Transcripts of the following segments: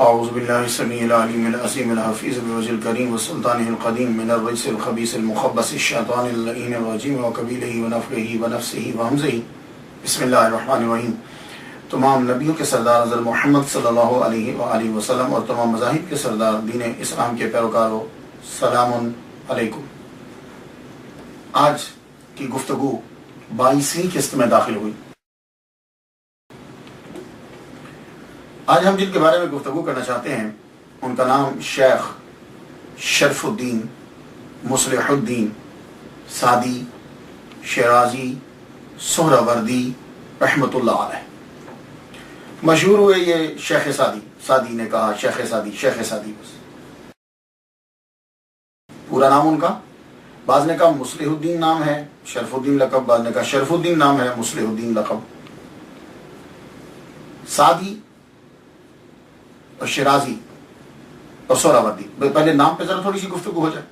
اعوذ باللہ السمیع العلیم العظیم الحفیظ بوجہ الکریم والسلطانہ القدیم من الرجس الخبیث المخبث الشیطان اللعین الرجیم وقبیلہ ونفخہ ونفثہ وہمزہ۔ بسم اللہ الرحمن الرحیم۔ تمام نبیوں کے سردار حضرت محمد صلی اللہ علیہ وآلہ وسلم اور تمام مذاہب کے سردار دین اسلام کے پیروکاروں، سلام علیکم۔ آج کی گفتگو 22ویں قسط میں داخل ہوئی۔ آج ہم جن کے بارے میں گفتگو کرنا چاہتے ہیں ان کا نام شیخ شرف الدین مصلح الدین سعدی شیرازی سہروردی رحمۃ اللہ علیہ مشہور ہوئے۔ یہ شیخ سعدی نے کہا شیخ سعدی بس پورا نام ان کا۔ بعض نے کہا مصلح الدین نام ہے، شرف الدین لقب، بعض نے کہا شرف الدین نام ہے، مصلح الدین لقب۔ سعدی اور شیرازی اور سہروردی، پہلے نام پہ ذرا تھوڑی سی گفتگو ہو جائے۔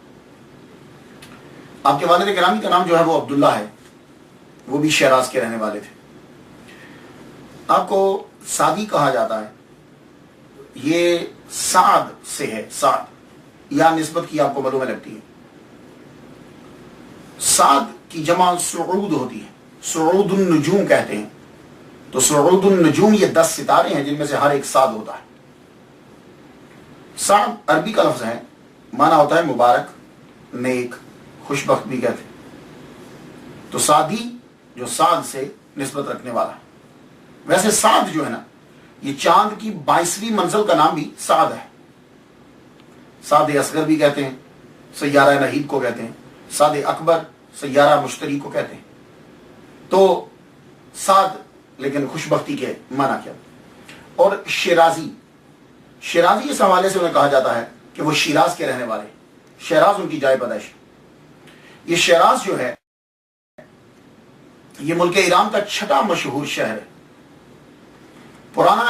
آپ کے والد گرامی کا نام جو ہے وہ عبداللہ ہے، وہ بھی شیراز کے رہنے والے تھے۔ آپ کو سعدی کہا جاتا ہے، یہ سعد سے ہے، سعد یا نسبت کی آپ کو معلوم لگتی ہے۔ سعد کی جمع سعود ہوتی ہے، سعود النجوم کہتے ہیں۔ تو سعود النجوم یہ 10 ستارے ہیں جن میں سے ہر ایک سعد ہوتا ہے۔ سعد عربی کا لفظ ہے، معنی ہوتا ہے مبارک، نیک، خوشبخت بھی کہتے ہیں۔ تو سعدی جو سعد سے نسبت رکھنے والا ہے۔ ویسے سعد جو ہے نا، یہ چاند کی 22ویں منزل کا نام بھی سعد ہے۔ سعد اصغر بھی کہتے ہیں، سیارہ نحید کو کہتے ہیں، سعد اکبر سیارہ مشتری کو کہتے ہیں۔ تو سعد لیکن خوشبختی کے معنی کیا۔ اور شیرازی اس حوالے سے انہیں کہا جاتا ہے کہ وہ شیراز کے رہنے والے، شیراز ان کی جائے پیدائش۔ یہ شیراز جو ہے یہ ملک ایران کا 6واں مشہور شہر ہے۔ پرانا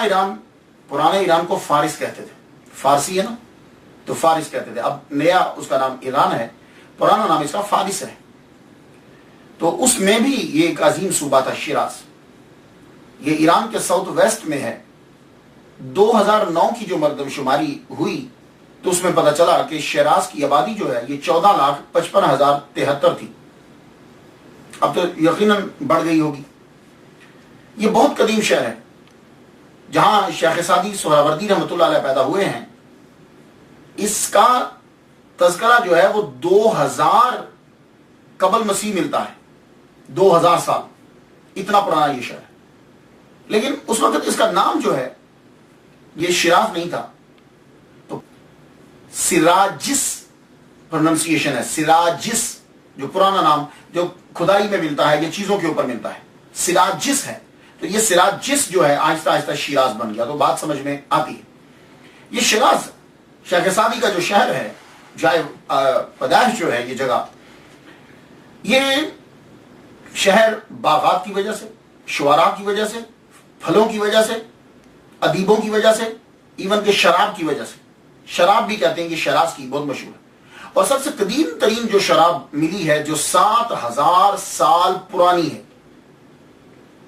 ایران کو فارس کہتے تھے، فارسی ہے نا تو فارس کہتے تھے۔ اب نیا اس کا نام ایران ہے، پرانا نام اس کا فارس ہے۔ تو اس میں بھی یہ ایک عظیم صوبہ تھا شیراز۔ یہ ایران کے ساؤتھ ویسٹ میں ہے۔ 2009 کی جو مردم شماری ہوئی تو اس میں پتہ چلا کہ شیراز کی آبادی جو ہے یہ 14,55,073 تھی۔ اب تو یقیناً بڑھ گئی ہوگی۔ یہ بہت قدیم شہر ہے جہاں شیخ سعدی سہروردی رحمۃ اللہ علیہ پیدا ہوئے ہیں۔ اس کا تذکرہ جو ہے وہ 2000 قبل مسیح ملتا ہے، 2000 سال، اتنا پرانا یہ شہر ہے۔ لیکن اس وقت اس کا نام جو ہے یہ شیراز نہیں تھا، تو سراجس پروننسیشن ہے۔ سراجس جو پرانا نام جو کھدائی میں ملتا ہے یا چیزوں کے اوپر ملتا ہے، سراجس ہے۔ تو یہ سراجس جو ہے آہستہ آہستہ شیراز بن گیا، تو بات سمجھ میں آتی ہے۔ یہ شیراز شیخ سعدی کا جو شہر ہے، جائے پیدائش جو ہے، یہ جگہ، یہ شہر باغات کی وجہ سے، شعراء کی وجہ سے، پھلوں کی وجہ سے، ادیبوں کی وجہ سے، ایون کہ شراب کی وجہ سے، شراب بھی کہتے ہیں کہ شیراز کی بہت مشہور ہے۔ اور سب سے قدیم ترین جو شراب ملی ہے جو 7000 سال پرانی ہے،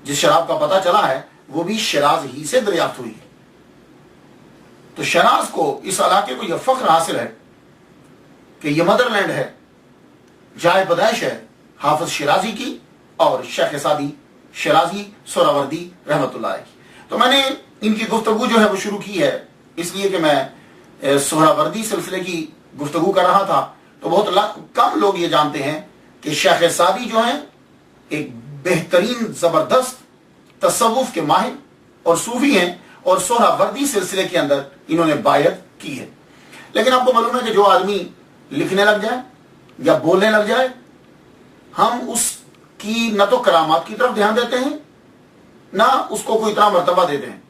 جس شراب کا پتہ چلا ہے وہ بھی شیراز ہی سے دریافت ہوئی ہے۔ تو شیراز کو، اس علاقے کو یہ فخر حاصل ہے کہ یہ مدر لینڈ ہے، جائے پیدائش ہے حافظ شیرازی کی اور شیخ سعدی شیرازی سہروردی رحمۃ اللہ علیہ کی۔ تو میں نے ان کی گفتگو جو ہے وہ شروع کی ہے اس لیے کہ میں سہروردی سلسلے کی گفتگو کر رہا تھا، تو بہت کم لوگ یہ جانتے ہیں کہ شیخ سعدی جو ہیں ایک بہترین زبردست تصوف کے ماہر اور صوفی ہیں، اور سہروردی سلسلے کے اندر انہوں نے بایعت کی ہے۔ لیکن آپ کو معلوم ہے کہ جو آدمی لکھنے لگ جائے یا بولنے لگ جائے، ہم اس کی نہ تو کرامات کی طرف دھیان دیتے ہیں نہ اس کو کوئی اتنا مرتبہ دیتے ہیں۔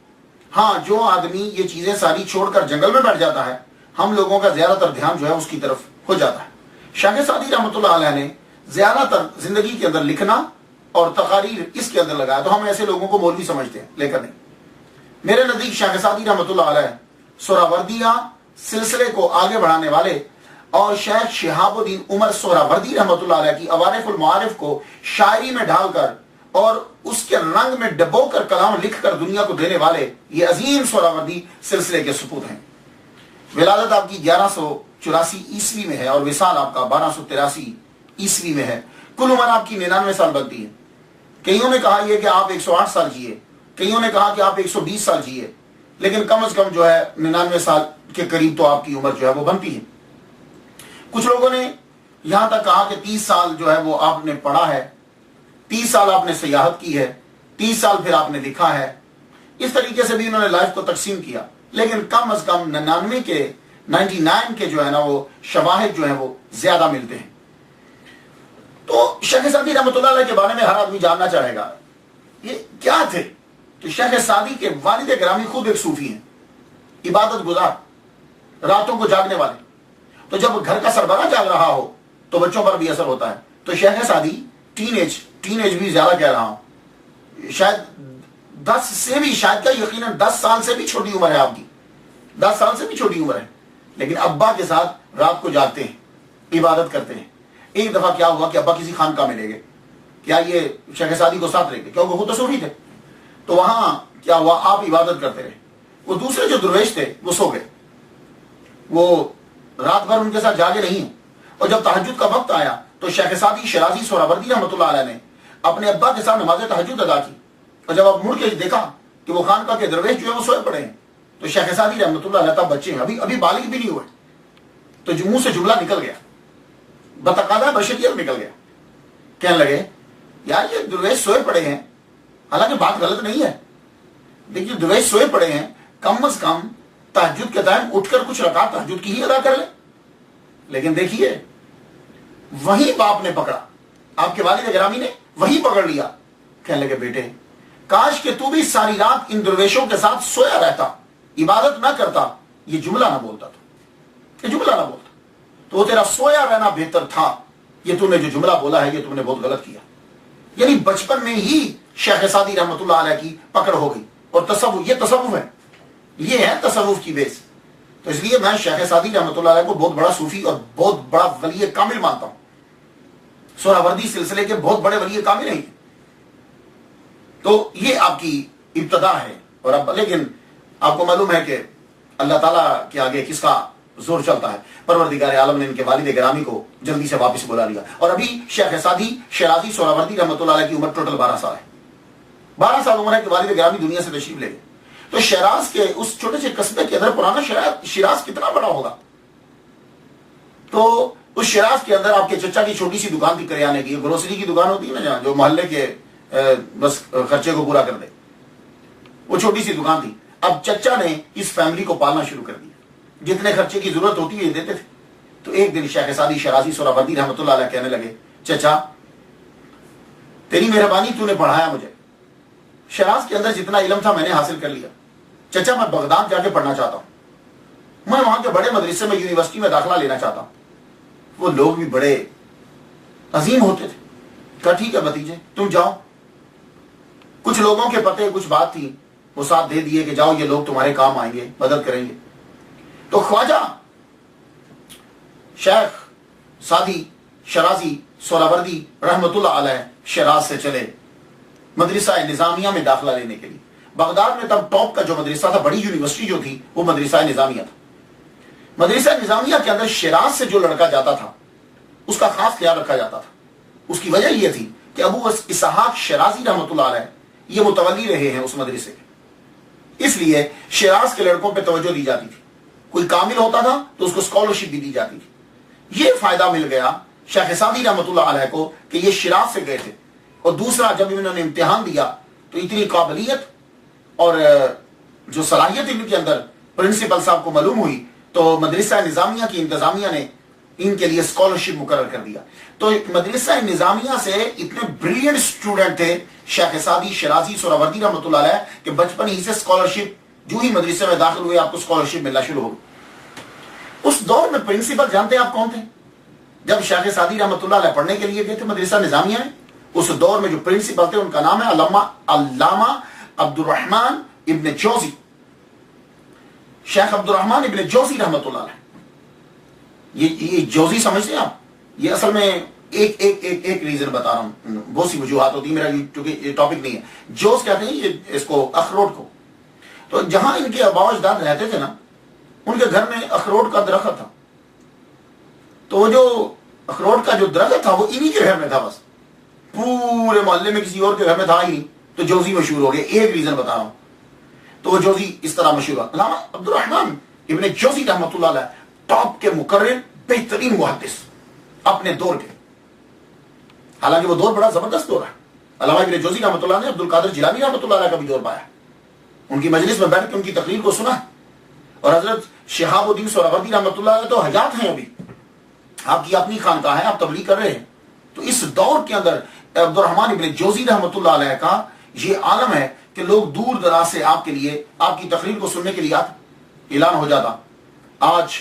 ہاں، جو آدمی یہ چیزیں ساری چھوڑ کر جنگل میں بیٹھ جاتا ہے، ہم لوگوں کا زیادہ تر دھیان جو ہے اس کی طرف ہو جاتا ہے۔ شیخ سعدی رحمۃ اللہ علیہ نے زیادہ تر زندگی کے اندر لکھنا اور تقاریر اس کے اندر لگایا، تو ہم ایسے لوگوں کو مولوی سمجھتے ہیں، لے کر نہیں۔ میرے نزدیک شیخ سعدی رحمۃ اللہ علیہ سہروردیہ سلسلے کو آگے بڑھانے والے اور شیخ شہاب الدین عمر سہروردی رحمۃ اللہ علیہ کی عوارف المعارف کو شاعری میں ڈھال کر اور اس کے رنگ میں ڈبو کر کلام لکھ کر دنیا کو دینے والے یہ عظیم سہروردی سلسلے کے سپوت ہیں۔ ولادت آپ کی 1184 عیسوی میں ہے اور وصال آپ کا 1283 عیسوی میں ہے۔ کل عمر آپ کی 99 سال بنتی ہے۔ کئیوں نے کہا یہ کہ آپ 108 سال جیے، کئیوں نے کہا کہ آپ 120 سال جیے، لیکن کم از کم جو ہے 99 سال کے قریب تو آپ کی عمر جو ہے وہ بنتی ہے۔ کچھ لوگوں نے یہاں تک کہا کہ 30 سال جو ہے وہ آپ نے پڑھا ہے، 30 سال آپ نے سیاحت کی ہے، 30 سال پھر آپ نے لکھا ہے۔ اس طریقے سے بھی انہوں نے لائف کو تقسیم کیا، لیکن کم از کم 99 کے جو ہے نا وہ شواہد جو ہیں وہ زیادہ ملتے ہیں۔ تو شیخ سعدی رحمۃ اللہ علیہ کے بارے میں ہر آدمی جاننا چاہے گا یہ کیا تھے۔ تو شیخ سعدی کے والد گرامی خود ایک صوفی ہیں، عبادت گزار، راتوں کو جاگنے والے۔ تو جب گھر کا سربراہ جاگ رہا ہو تو بچوں پر بھی اثر ہوتا ہے۔ تو شیخ سعدی ٹین ایج بھی زیادہ کہہ رہا ہوں، شاید 10 سے بھی، شاید کیا یقیناً 10 سال سے بھی چھوٹی عمر ہے آپ کی، 10 سال سے بھی چھوٹی عمر ہے، لیکن ابا کے ساتھ رات کو جاگتے ہیں، عبادت کرتے ہیں۔ ایک دفعہ کیا ہوا کہ ابا کسی خانقاہ میں لے گئے، کیا یہ شیخ سعدی کو ساتھ لے گئے کیونکہ خود تو صوفی تھے۔ تو وہاں کیا ہوا، آپ عبادت کرتے رہے، وہ دوسرے جو درویش تھے وہ سو گئے، وہ رات بھر ان کے ساتھ جاگے نہیں۔ اور جب تہجد کا وقت آیا تو شیخ سعدی شرازی سہروردی رحمۃ اللہ علیہ نے اپنے ابا کے ساتھ نماز تہجد ادا کی، اور جب آپ مڑ کے دیکھا کہ وہ خانقاہ کے درویش جو ہے وہ سوئے پڑے ہیں، تو شیخ سعدی رحمۃ اللہ علیہ تب بچے ہیں، ابھی بالغ بھی نہیں ہوئے، تو منہ سے جملہ نکل گیا، بتقاضا بشریت نکل گیا۔ کہنے لگے یار یہ درویش سوئے پڑے ہیں، حالانکہ بات غلط نہیں ہے، دیکھیے درویش سوئے پڑے ہیں، کم از کم تہجد کے ٹائم اٹھ کر کچھ رکعت تہجد کی ہی ادا کر لیں۔ لیکن دیکھیے وہی باپ نے پکڑا، آپ کے والد گرامی نے وہی پکڑ لیا۔ کہنے لگے بیٹے کاش کہ تو بھی ساری رات ان درویشوں کے ساتھ سویا رہتا، عبادت نہ کرتا، یہ جملہ نہ بولتا تھا، یہ جملہ نہ بولتا تو وہ تیرا سویا رہنا بہتر تھا۔ یہ تم نے جو جملہ بولا ہے یہ تم نے بہت غلط کیا۔ یعنی بچپن میں ہی شیخ سعدی رحمۃ اللہ علیہ کی پکڑ ہو گئی، اور تصوف، یہ تصوف ہے، یہ ہے تصوف کی بیس۔ تو اس لیے میں شیخ سعدی رحمۃ اللہ علیہ کو بہت بڑا صوفی اور بہت بڑا ولی کامل مانتا ہوں، سہروردی سلسلے کے بہت بڑے ولی کامل ہیں۔ تو یہ آپ کی ابتدا ہے، اور اب لیکن آپ کو معلوم ہے کہ اللہ تعالیٰ کے آگے کس کا زور چلتا ہے۔ پروردگار عالم نے ان کے والد گرامی کو جلدی سے واپس بلا لیا، اور ابھی شیخ سعدی شرازی سہروردی رحمۃ اللہ علیہ کی عمر ٹوٹل 12 سال ہے، 12 سال عمر ہے کہ والد گرامی دنیا سے تشریف لے گئے۔ تو شیراز کے اس چھوٹے سے قصبے کے اندر پرانا شیراز کتنا بڑا ہوگا؟ تو اس شیراز کے اندر آپ کے چچا کی چھوٹی سی دکان تھی کریانے کی، گروسری کی دکان ہوتی ہے نا جہاں جو محلے کے بس خرچے کو پورا کر دے، وہ چھوٹی سی دکان تھی۔ اب چچا نے اس فیملی کو پالنا شروع کر دیا، جتنے خرچے کی ضرورت ہوتی ہے یہ دیتے تھے۔ تو ایک دن شیخ سعدی شرازی سہروردی رحمۃ اللہ علیہ کہنے لگے چچا تیری مہربانی، تو نے پڑھایا مجھے، شیراز کے اندر جتنا علم تھا میں نے حاصل کر لیا، چچا میں بغداد جا کے پڑھنا چاہتا ہوں، میں وہاں کے بڑے مدرسے میں یونیورسٹی میں داخلہ لینا چاہتا ہوں۔ وہ لوگ بھی بڑے عظیم ہوتے تھے، کہا ٹھیک ہے بھتیجے تم جاؤ۔ کچھ لوگوں کے پتے کچھ بات تھی، وہ ساتھ دے دیے کہ جاؤ یہ لوگ تمہارے کام آئیں گے، مدد کریں گے۔ تو خواجہ شیخ سعدی شرازی سہروردی رحمۃ اللہ علیہ شیراز سے چلے مدرسہ نظامیہ میں داخلہ لینے کے لیے۔ بغداد میں تب ٹاپ کا جو مدرسہ تھا، بڑی یونیورسٹی جو تھی، وہ مدرسہ نظامیہ تھا۔ مدرسہ نظامیہ کے اندر شیراز سے جو لڑکا جاتا تھا اس کا خاص خیال رکھا جاتا تھا۔ اس کی وجہ یہ تھی کہ ابو اسحاق شیرازی رحمۃ اللہ علیہ یہ متولی رہے ہیں اس مدرسے کے، اس لیے شیراز کے لڑکوں پہ توجہ دی جاتی تھی۔ کوئی کامل ہوتا تھا تو اس کو اسکالرشپ بھی دی جاتی تھی۔ یہ فائدہ مل گیا شیخ سعدی رحمۃ اللہ علیہ کو کہ یہ شیراز سے گئے تھے، اور دوسرا جب انہوں نے امتحان دیا تو اتنی قابلیت اور جو صلاحیت ان کے اندر پرنسپل صاحب کو معلوم ہوئی، تو مدرسہ نظامیہ کی انتظامیہ نے ان کے لیے اسکالرشپ مقرر کر دیا۔ تو مدرسہ نظامیہ سے اتنے بریلینٹ اسٹوڈنٹ تھے شیخ سعدی شرازی سہروردی رحمۃ اللہ علیہ کہ بچپن ہی سے اسکالرشپ، جو ہی مدرسے میں داخل ہوئے آپ کو اسکالرشپ ملنا شروع ہو گئی۔ اس دور میں پرنسپل جانتے ہیں آپ کون تھے؟ جب شیخ سعدی رحمۃ اللہ علیہ پڑھنے کے لیے گئے تھے مدرسہ نظامیہ میں، اس دور میں جو پرنسپل تھے ان کا نام ہے علامہ عبد الرحمن ابن جوزی، شیخ عبد الرحمن ابن جوزی رحمۃ اللہ علیہ۔ یہ جوزی سمجھتے ہیں آپ؟ یہ اصل میں ایک ریزن بتا رہا ہوں، بہت سی وجوہات ہوتی ہیں، میرا چونکہ یہ ٹاپک نہیں ہے. جوز کہتے ہیں یہ اس کو اخروٹ کو. تو جہاں ان کے آباء و اجداد رہتے تھے نا، ان کے گھر میں اخروٹ کا درخت تھا. تو وہ جو اخروٹ کا جو درخت تھا وہ انہی کے گھر میں تھا، بس پورے محلے میں کسی اور کے گھر میں تھا ہی نہیں. تو جوزی مشہور ہو گیا. ایک ریزن بتا رہا ہوں. تو وہ جوزی اس طرح مشہور ہوا. علامہ عبد الرحمن ابن جوزی رحمۃ اللہ علیہ ٹاپ کے مقرر، بہترین محدث اپنے دور کے. حالانکہ وہ دور بڑا زبردست دور ہے. علامہ ابن جوزی رحمۃ اللہ نے عبد القادر جیلانی رحمۃ اللہ علیہ کا بھی دور پایا. ان کی مجلس میں بیٹھ کے ان کی تقریر کو سنا. اور حضرت شہاب الدین سہروردی رحمۃ اللہ علیہ تو حیات ہیں ابھی، آپ کی اپنی خانقاہ ہے، آپ تبلیغ کر رہے ہیں. تو اس دور کے اندر عبد الرحمن ابن جوزی رحمۃ اللہ علیہ کا یہ عالم ہے کہ لوگ دور دراز سے آپ کے لیے، آپ کی تقریر کو سننے کے لیے آتے. اعلان ہو جاتا آج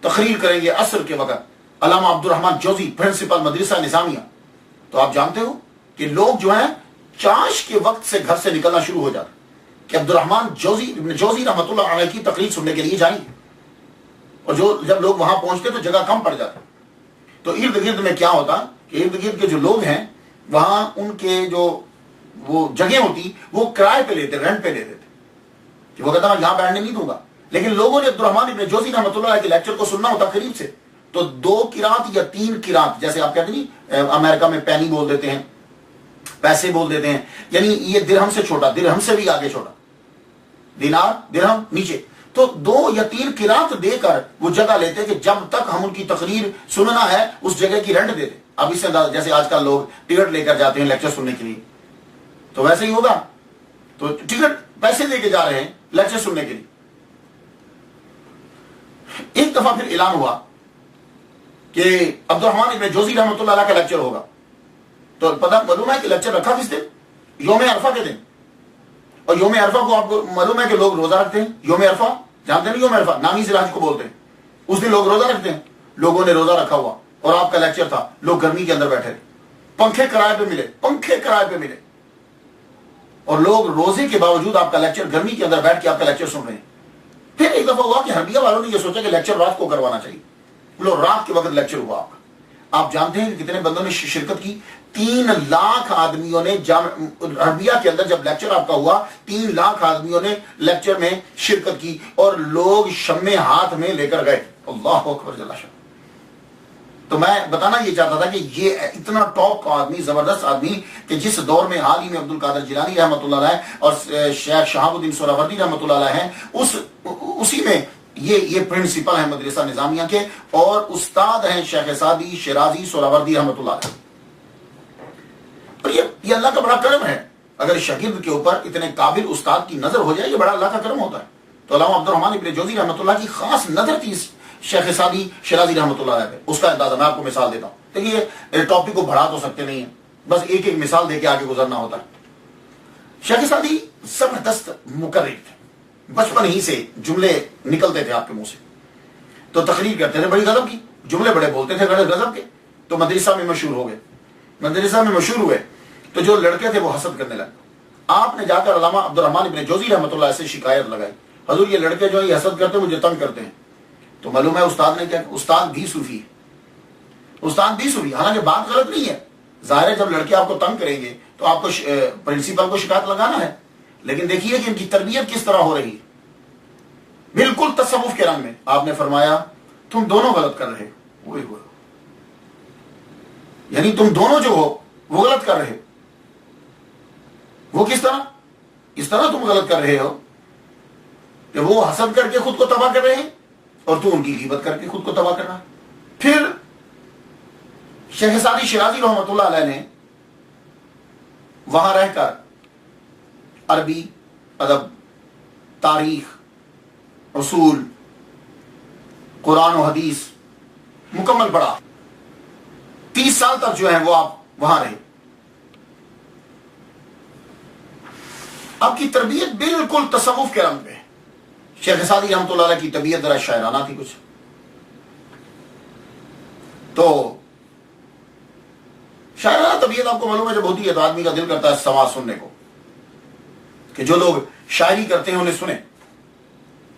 تقریر کریں گے عصر کے وقت علامہ عبد الرحمن جوزی، پرنسپل مدرسہ نظامیہ. تو آپ جانتے ہو کہ لوگ جو ہیں چاش کے وقت سے گھر سے نکلنا شروع ہو جاتا کہ عبد الرحمن جوزی ابن جوزی رحمۃ اللہ علیہ کی تقریر سننے کے لیے جائیں گے. اور جب لوگ وہاں پہنچتے تو جگہ کم پڑ جاتا. تو ارد گرد میں کیا ہوتا کہ ارد گرد کے جو لوگ ہیں وہاں ان کے جو وہ جگہ ہوتی وہ کرائے پہ لیتے، رینٹ پہ لیتے تھے کہ وہ کہتا میں یہاں بیٹھنے نہیں دوں گا. لیکن لوگوں نے عبد الرحمن ابن جوزی رحمۃ اللہ علیہ کے لیکچر کو سننا ہوتا قریب سے. تو 2 قرات یا 3 قرات، جیسے آپ کہتے ہیں امریکہ میں پینی بول دیتے ہیں، پیسے بول دیتے ہیں، یعنی یہ درہم سے چھوٹا، درہم سے بھی آگے چھوٹا، دینار درہم نیچے. تو 2 یا 3 قرات دے کر وہ جگہ لیتے کہ جب تک ہم ان کی تقریر سننا ہے اس جگہ کی رینٹ دیتے. اب اس سے جیسے آج کل لوگ ٹکٹ لے کر جاتے ہیں لیکچر سننے کے لیے، تو ویسے ہی ہوگا. تو ٹکٹ پیسے دے کے جا رہے ہیں لیکچر سننے کے لیے. ایک دفعہ پھر اعلان ہوا کہ عبد الرحمن ابن جوزی رحمۃ اللہ علیہ کا لیکچر ہوگا. تو پتہ معلوم ہے کہ لیکچر رکھا کس دن؟ یوم عرفہ کے دن. اور یوم عرفہ کو آپ کو معلوم ہے کہ لوگ روزہ رکھتے ہیں. یوم عرفہ جانتے ہیں؟ یوم عرفہ نامی ذی-الحج کو بولتے ہیں. اس دن لوگ روزہ رکھتے ہیں. لوگوں نے روزہ رکھا ہوا اور آپ کا لیکچر تھا. لوگ گرمی کے اندر بیٹھے، پنکھے کرائے پہ ملے، پنکھے کرائے پہ ملے، اور لوگ روزے کے باوجود آپ کا لیکچر گرمی کے اندر بیٹھ کے آپ کا لیکچر سن رہے ہیں. پھر ایک دفعہ ہوا کہ حربیہ والوں نے یہ سوچا کہ لیکچر رات کو کروانا چاہیے. لوگ رات کے وقت لیکچر ہوا. آپ جانتے ہیں کہ کتنے بندوں نے شرکت کی؟ 3 لاکھ آدمیوں نے حربیہ کے اندر جب لیکچر آپ کا ہوا 3 لاکھ آدمیوں نے لیکچر میں شرکت کی اور لوگ شمع ہاتھ میں لے کر گئے. اللہ اکبر جل شانہ. تو میں بتانا یہ چاہتا تھا کہ یہ اتنا ٹاپ کا آدمی، زبردست آدمی کہ جس دور میں حال ہی میں عبد القادر جیلانی رحمۃ اللہ علیہ اور شیخ شہاب الدین سہروردی رحمۃ اللہ علیہ ہیں، اسی میں یہ پرنسپل ہیں مدرسہ نظامیہ کے، اور استاد ہیں شیخ سعدی شیرازی سہروردی رحمۃ اللہ علیہ. اور یہ اللہ کا بڑا کرم ہے. اگر شاگرد کے اوپر اتنے قابل استاد کی نظر ہو جائے یہ بڑا اللہ کا کرم ہوتا ہے. تو علامہ عبد الرحمن ابن جوزی رحمۃ اللہ کی خاص نظر تھی شیخ سعدی شیرازی رحمۃ اللہ علیہ پہ. اس کا اندازہ میں آپ کو مثال دیتا ہوں. دیکھیے ٹاپک کو بڑھا تو سکتے نہیں ہیں، بس ایک ایک مثال دے کے آگے گزرنا ہوتا ہے. شیخ سعدی زبردست مقرر تھے، بچپن ہی سے جملے نکلتے تھے آپ کے منہ سے. تو تقریر کرتے تھے، بڑی غضب کی جملے بڑے بولتے تھے، بڑے غضب کے. تو مدرسہ میں مشہور ہو گئے. مدرسہ میں مشہور ہوئے تو جو لڑکے تھے وہ حسد کرنے لگے. آپ نے جا کر علامہ عبد الرحمن ابن جوزی رحمۃ اللہ سے شکایت لگائی، حضور یہ لڑکے جو ہے یہ حسد کرتے ہیں، مجھے تنگ کرتے ہیں. تو معلوم ہے استاد نے کیا؟ استاد بھی صوفی ہے، استاد بھی صوفی. حالانکہ بات غلط نہیں ہے، ظاہر ہے جب لڑکے آپ کو تنگ کریں گے تو آپ کو پرنسپل کو شکایت لگانا ہے. لیکن دیکھیے کہ ان کی تربیت کس طرح ہو رہی ہے، بالکل تصوف کے رنگ میں. آپ نے فرمایا تم دونوں غلط کر رہے ہو، یعنی تم دونوں جو ہو وہ غلط کر رہے. وہ کس طرح؟ اس طرح تم غلط کر رہے ہو کہ وہ حسد کر کے خود کو تباہ کر رہے ہیں اور تو ان کی غیبت کر کے خود کو تباہ کر رہا ہے. پھر شیخ سعدی شیرازی رحمۃ اللہ علیہ نے وہاں رہ کر عربی ادب، تاریخ، اصول، قرآن و حدیث مکمل پڑھا. 30 سال تک جو ہے وہ آپ وہاں رہے. آپ کی تربیت بالکل تصوف کے رنگ پہ. شیخ سعدی رحمۃ اللہ علیہ کی طبیعت ذرا شاعرانہ تھی کچھ. تو شاعرانہ طبیعت آپ کو معلوم ہے جب ہوتی ہے تو آدمی کا دل کرتا ہے سماع سننے کو، کہ جو لوگ شاعری کرتے ہیں انہیں سنیں.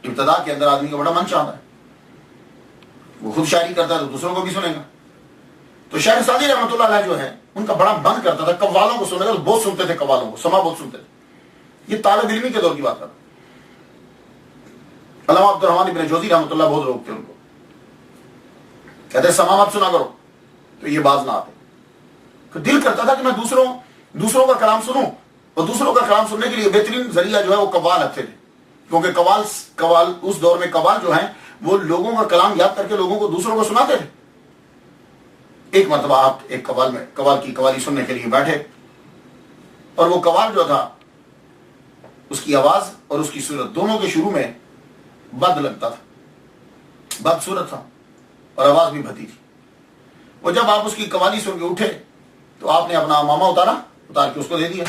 ابتدا کے اندر آدمی کا بڑا من چاہتا ہے، وہ خود شاعری کرتا ہے تو دوسروں کو بھی سنے گا. تو شیخ سعدی رحمۃ اللہ علیہ جو ہے ان کا بڑا من کرتا تھا قوالوں کو سننے کا، بہت سنتے تھے قوالوں کو، سما بہت سنتے تھے. یہ طالب علمی کے دور کی بات کرتا. علامہ عبد الرحمن ابن جوزی رحمۃ اللہ بہت روکتے ان کو، کہتے سما مت سنا کرو، تو یہ باز نہ آتے. دل کرتا تھا کہ میں دوسروں کا کلام سنوں، اور دوسروں کا کلام سننے کے لیے بہترین ذریعہ جو ہے وہ قوال رکھتے تھے، کیونکہ قوال اس دور میں قوال جو ہیں وہ لوگوں کا کلام یاد کر کے لوگوں کو دوسروں کو سناتے تھے. ایک مرتبہ آپ ایک قوال کی قوالی سننے کے لیے بیٹھے، اور وہ قوال جو تھا اس کی آواز اور اس کی صورت دونوں کے شروع میں بد لگتا تھا، بد صورت تھا اور آواز بھی بھدی تھی. وہ جب آپ اس کی قوالی سن کے اٹھے تو آپ نے اپنا امامہ اتار کے اس کو دے دیا،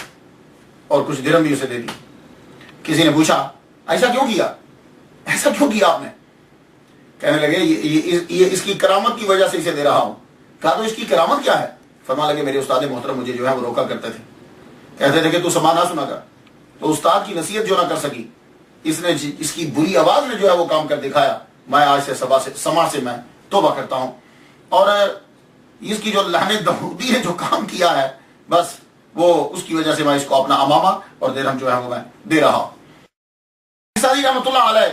اور کچھ درہم بھی اسے دے دی. کسی نے پوچھا ایسا کیوں کیا آپ نے؟ کہنے لگے یہ اس کی کرامت کی وجہ سے اسے دے رہا ہوں. کہا تو اس کی کرامت کیا ہے؟ فرما لگے میرے استاد محترم مجھے جو ہے وہ روکا کرتے تھے، کہتے تھے کہ تو سما نہ سنا کر. تو استاد کی نصیحت جو نہ کر سکی، اس کی بری آواز نے جو ہے وہ کام کر دکھایا. میں آج سے سما سے میں توبہ کرتا ہوں، اور اس کی جو لعنت داؤدی نے جو کام کیا ہے بس وہ اس کی وجہ سے میں اس کو اپنا امامہ اور درہم جو ہے وہ میں دے رہا ہوں. سعدی رحمۃ اللہ علیہ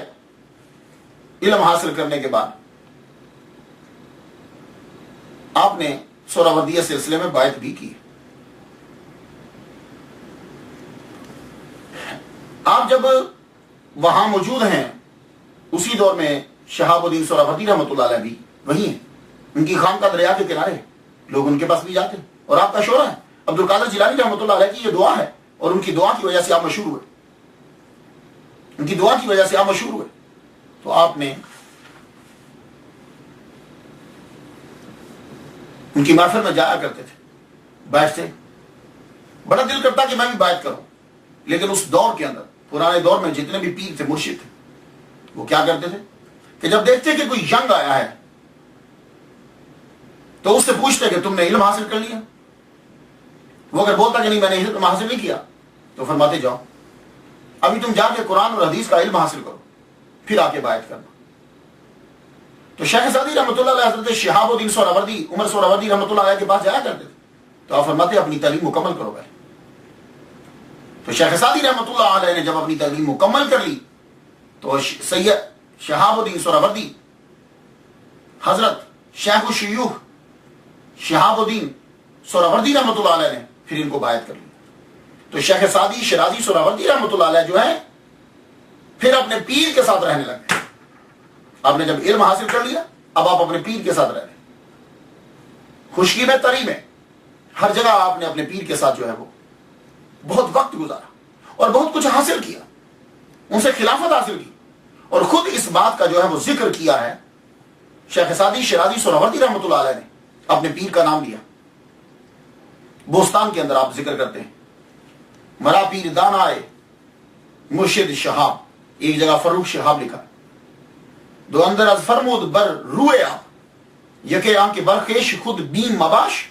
علم حاصل کرنے کے بعد آپ نے سہروردیہ سلسلے میں بیعت بھی کی. آپ جب وہاں موجود ہیں اسی دور میں شہاب الدین سہروردی رحمۃ اللہ علیہ بھی وہی ہیں. ان کی خانقاہ دریا کے کنارے، لوگ ان کے پاس بھی جاتے، اور آپ کا شعرا ہے. عبد القادر جیلانی رحمۃ اللہ علیہ کی یہ دعا ہے، اور ان کی دعا کی وجہ سے آپ مشہور ہوئے. تو آپ نے ان کی محفل میں جایا کرتے تھے، بیٹھتے، بڑا دل کرتا کہ میں بھی بیعت کروں. لیکن اس دور کے اندر، پرانے دور میں جتنے بھی پیر تھے، مرشد تھے، وہ کیا کرتے تھے کہ جب دیکھتے کہ کوئی ینگ آیا ہے تو اس سے پوچھتے کہ تم نے علم حاصل کر لیا. وہ اگر بولتا کہ نہیں میں نے علم حاصل نہیں کیا تو فرماتے جاؤ ابھی تم جا کے قرآن اور حدیث کا علم حاصل کرو، پھر آ کے بیعت کرنا. تو شیخ سعدی رحمۃ اللہ علیہ حضرت شہاب الدین سہروردی، عمر سہروردی رحمۃ اللہ علیہ کے پاس جایا کرتے تھے. تو آپ فرماتے اپنی تعلیم مکمل کرو گئے. تو شیخ سعدی رحمۃ اللہ علیہ نے جب اپنی تعلیم مکمل کر لی تو سید شہاب الدین سہروردی، حضرت شیخ الشیوخ شہاب الدین سہروردی رحمۃ اللہ علیہ نے پھر ان کو بیعت کر لی. تو شیخ سعدی شرازی سہروردی رحمۃ اللہ علیہ جو ہے پھر اپنے پیر کے ساتھ رہنے لگے. آپ نے جب علم حاصل کر لیا اب آپ اپنے پیر کے ساتھ رہ رہے ہیں، خشکی میں تری میں ہر جگہ آپ نے اپنے پیر کے ساتھ جو ہے وہ بہت وقت گزارا اور بہت کچھ حاصل کیا، ان سے خلافت حاصل کی. اور خود اس بات کا جو ہے وہ ذکر کیا ہے شیخ سعدی شرازی سہروردی رحمۃ اللہ علیہ نے، اپنے پیر کا نام لیا. بوستان کے اندر آپ ذکر کرتے ہیں مرا پیر دانائے مرشد شہاب، ایک جگہ فروخ شہاب لکھا. دو اندر از فرمود بر روئے آپ، یکے آن کے برخیش خود بیم مباش،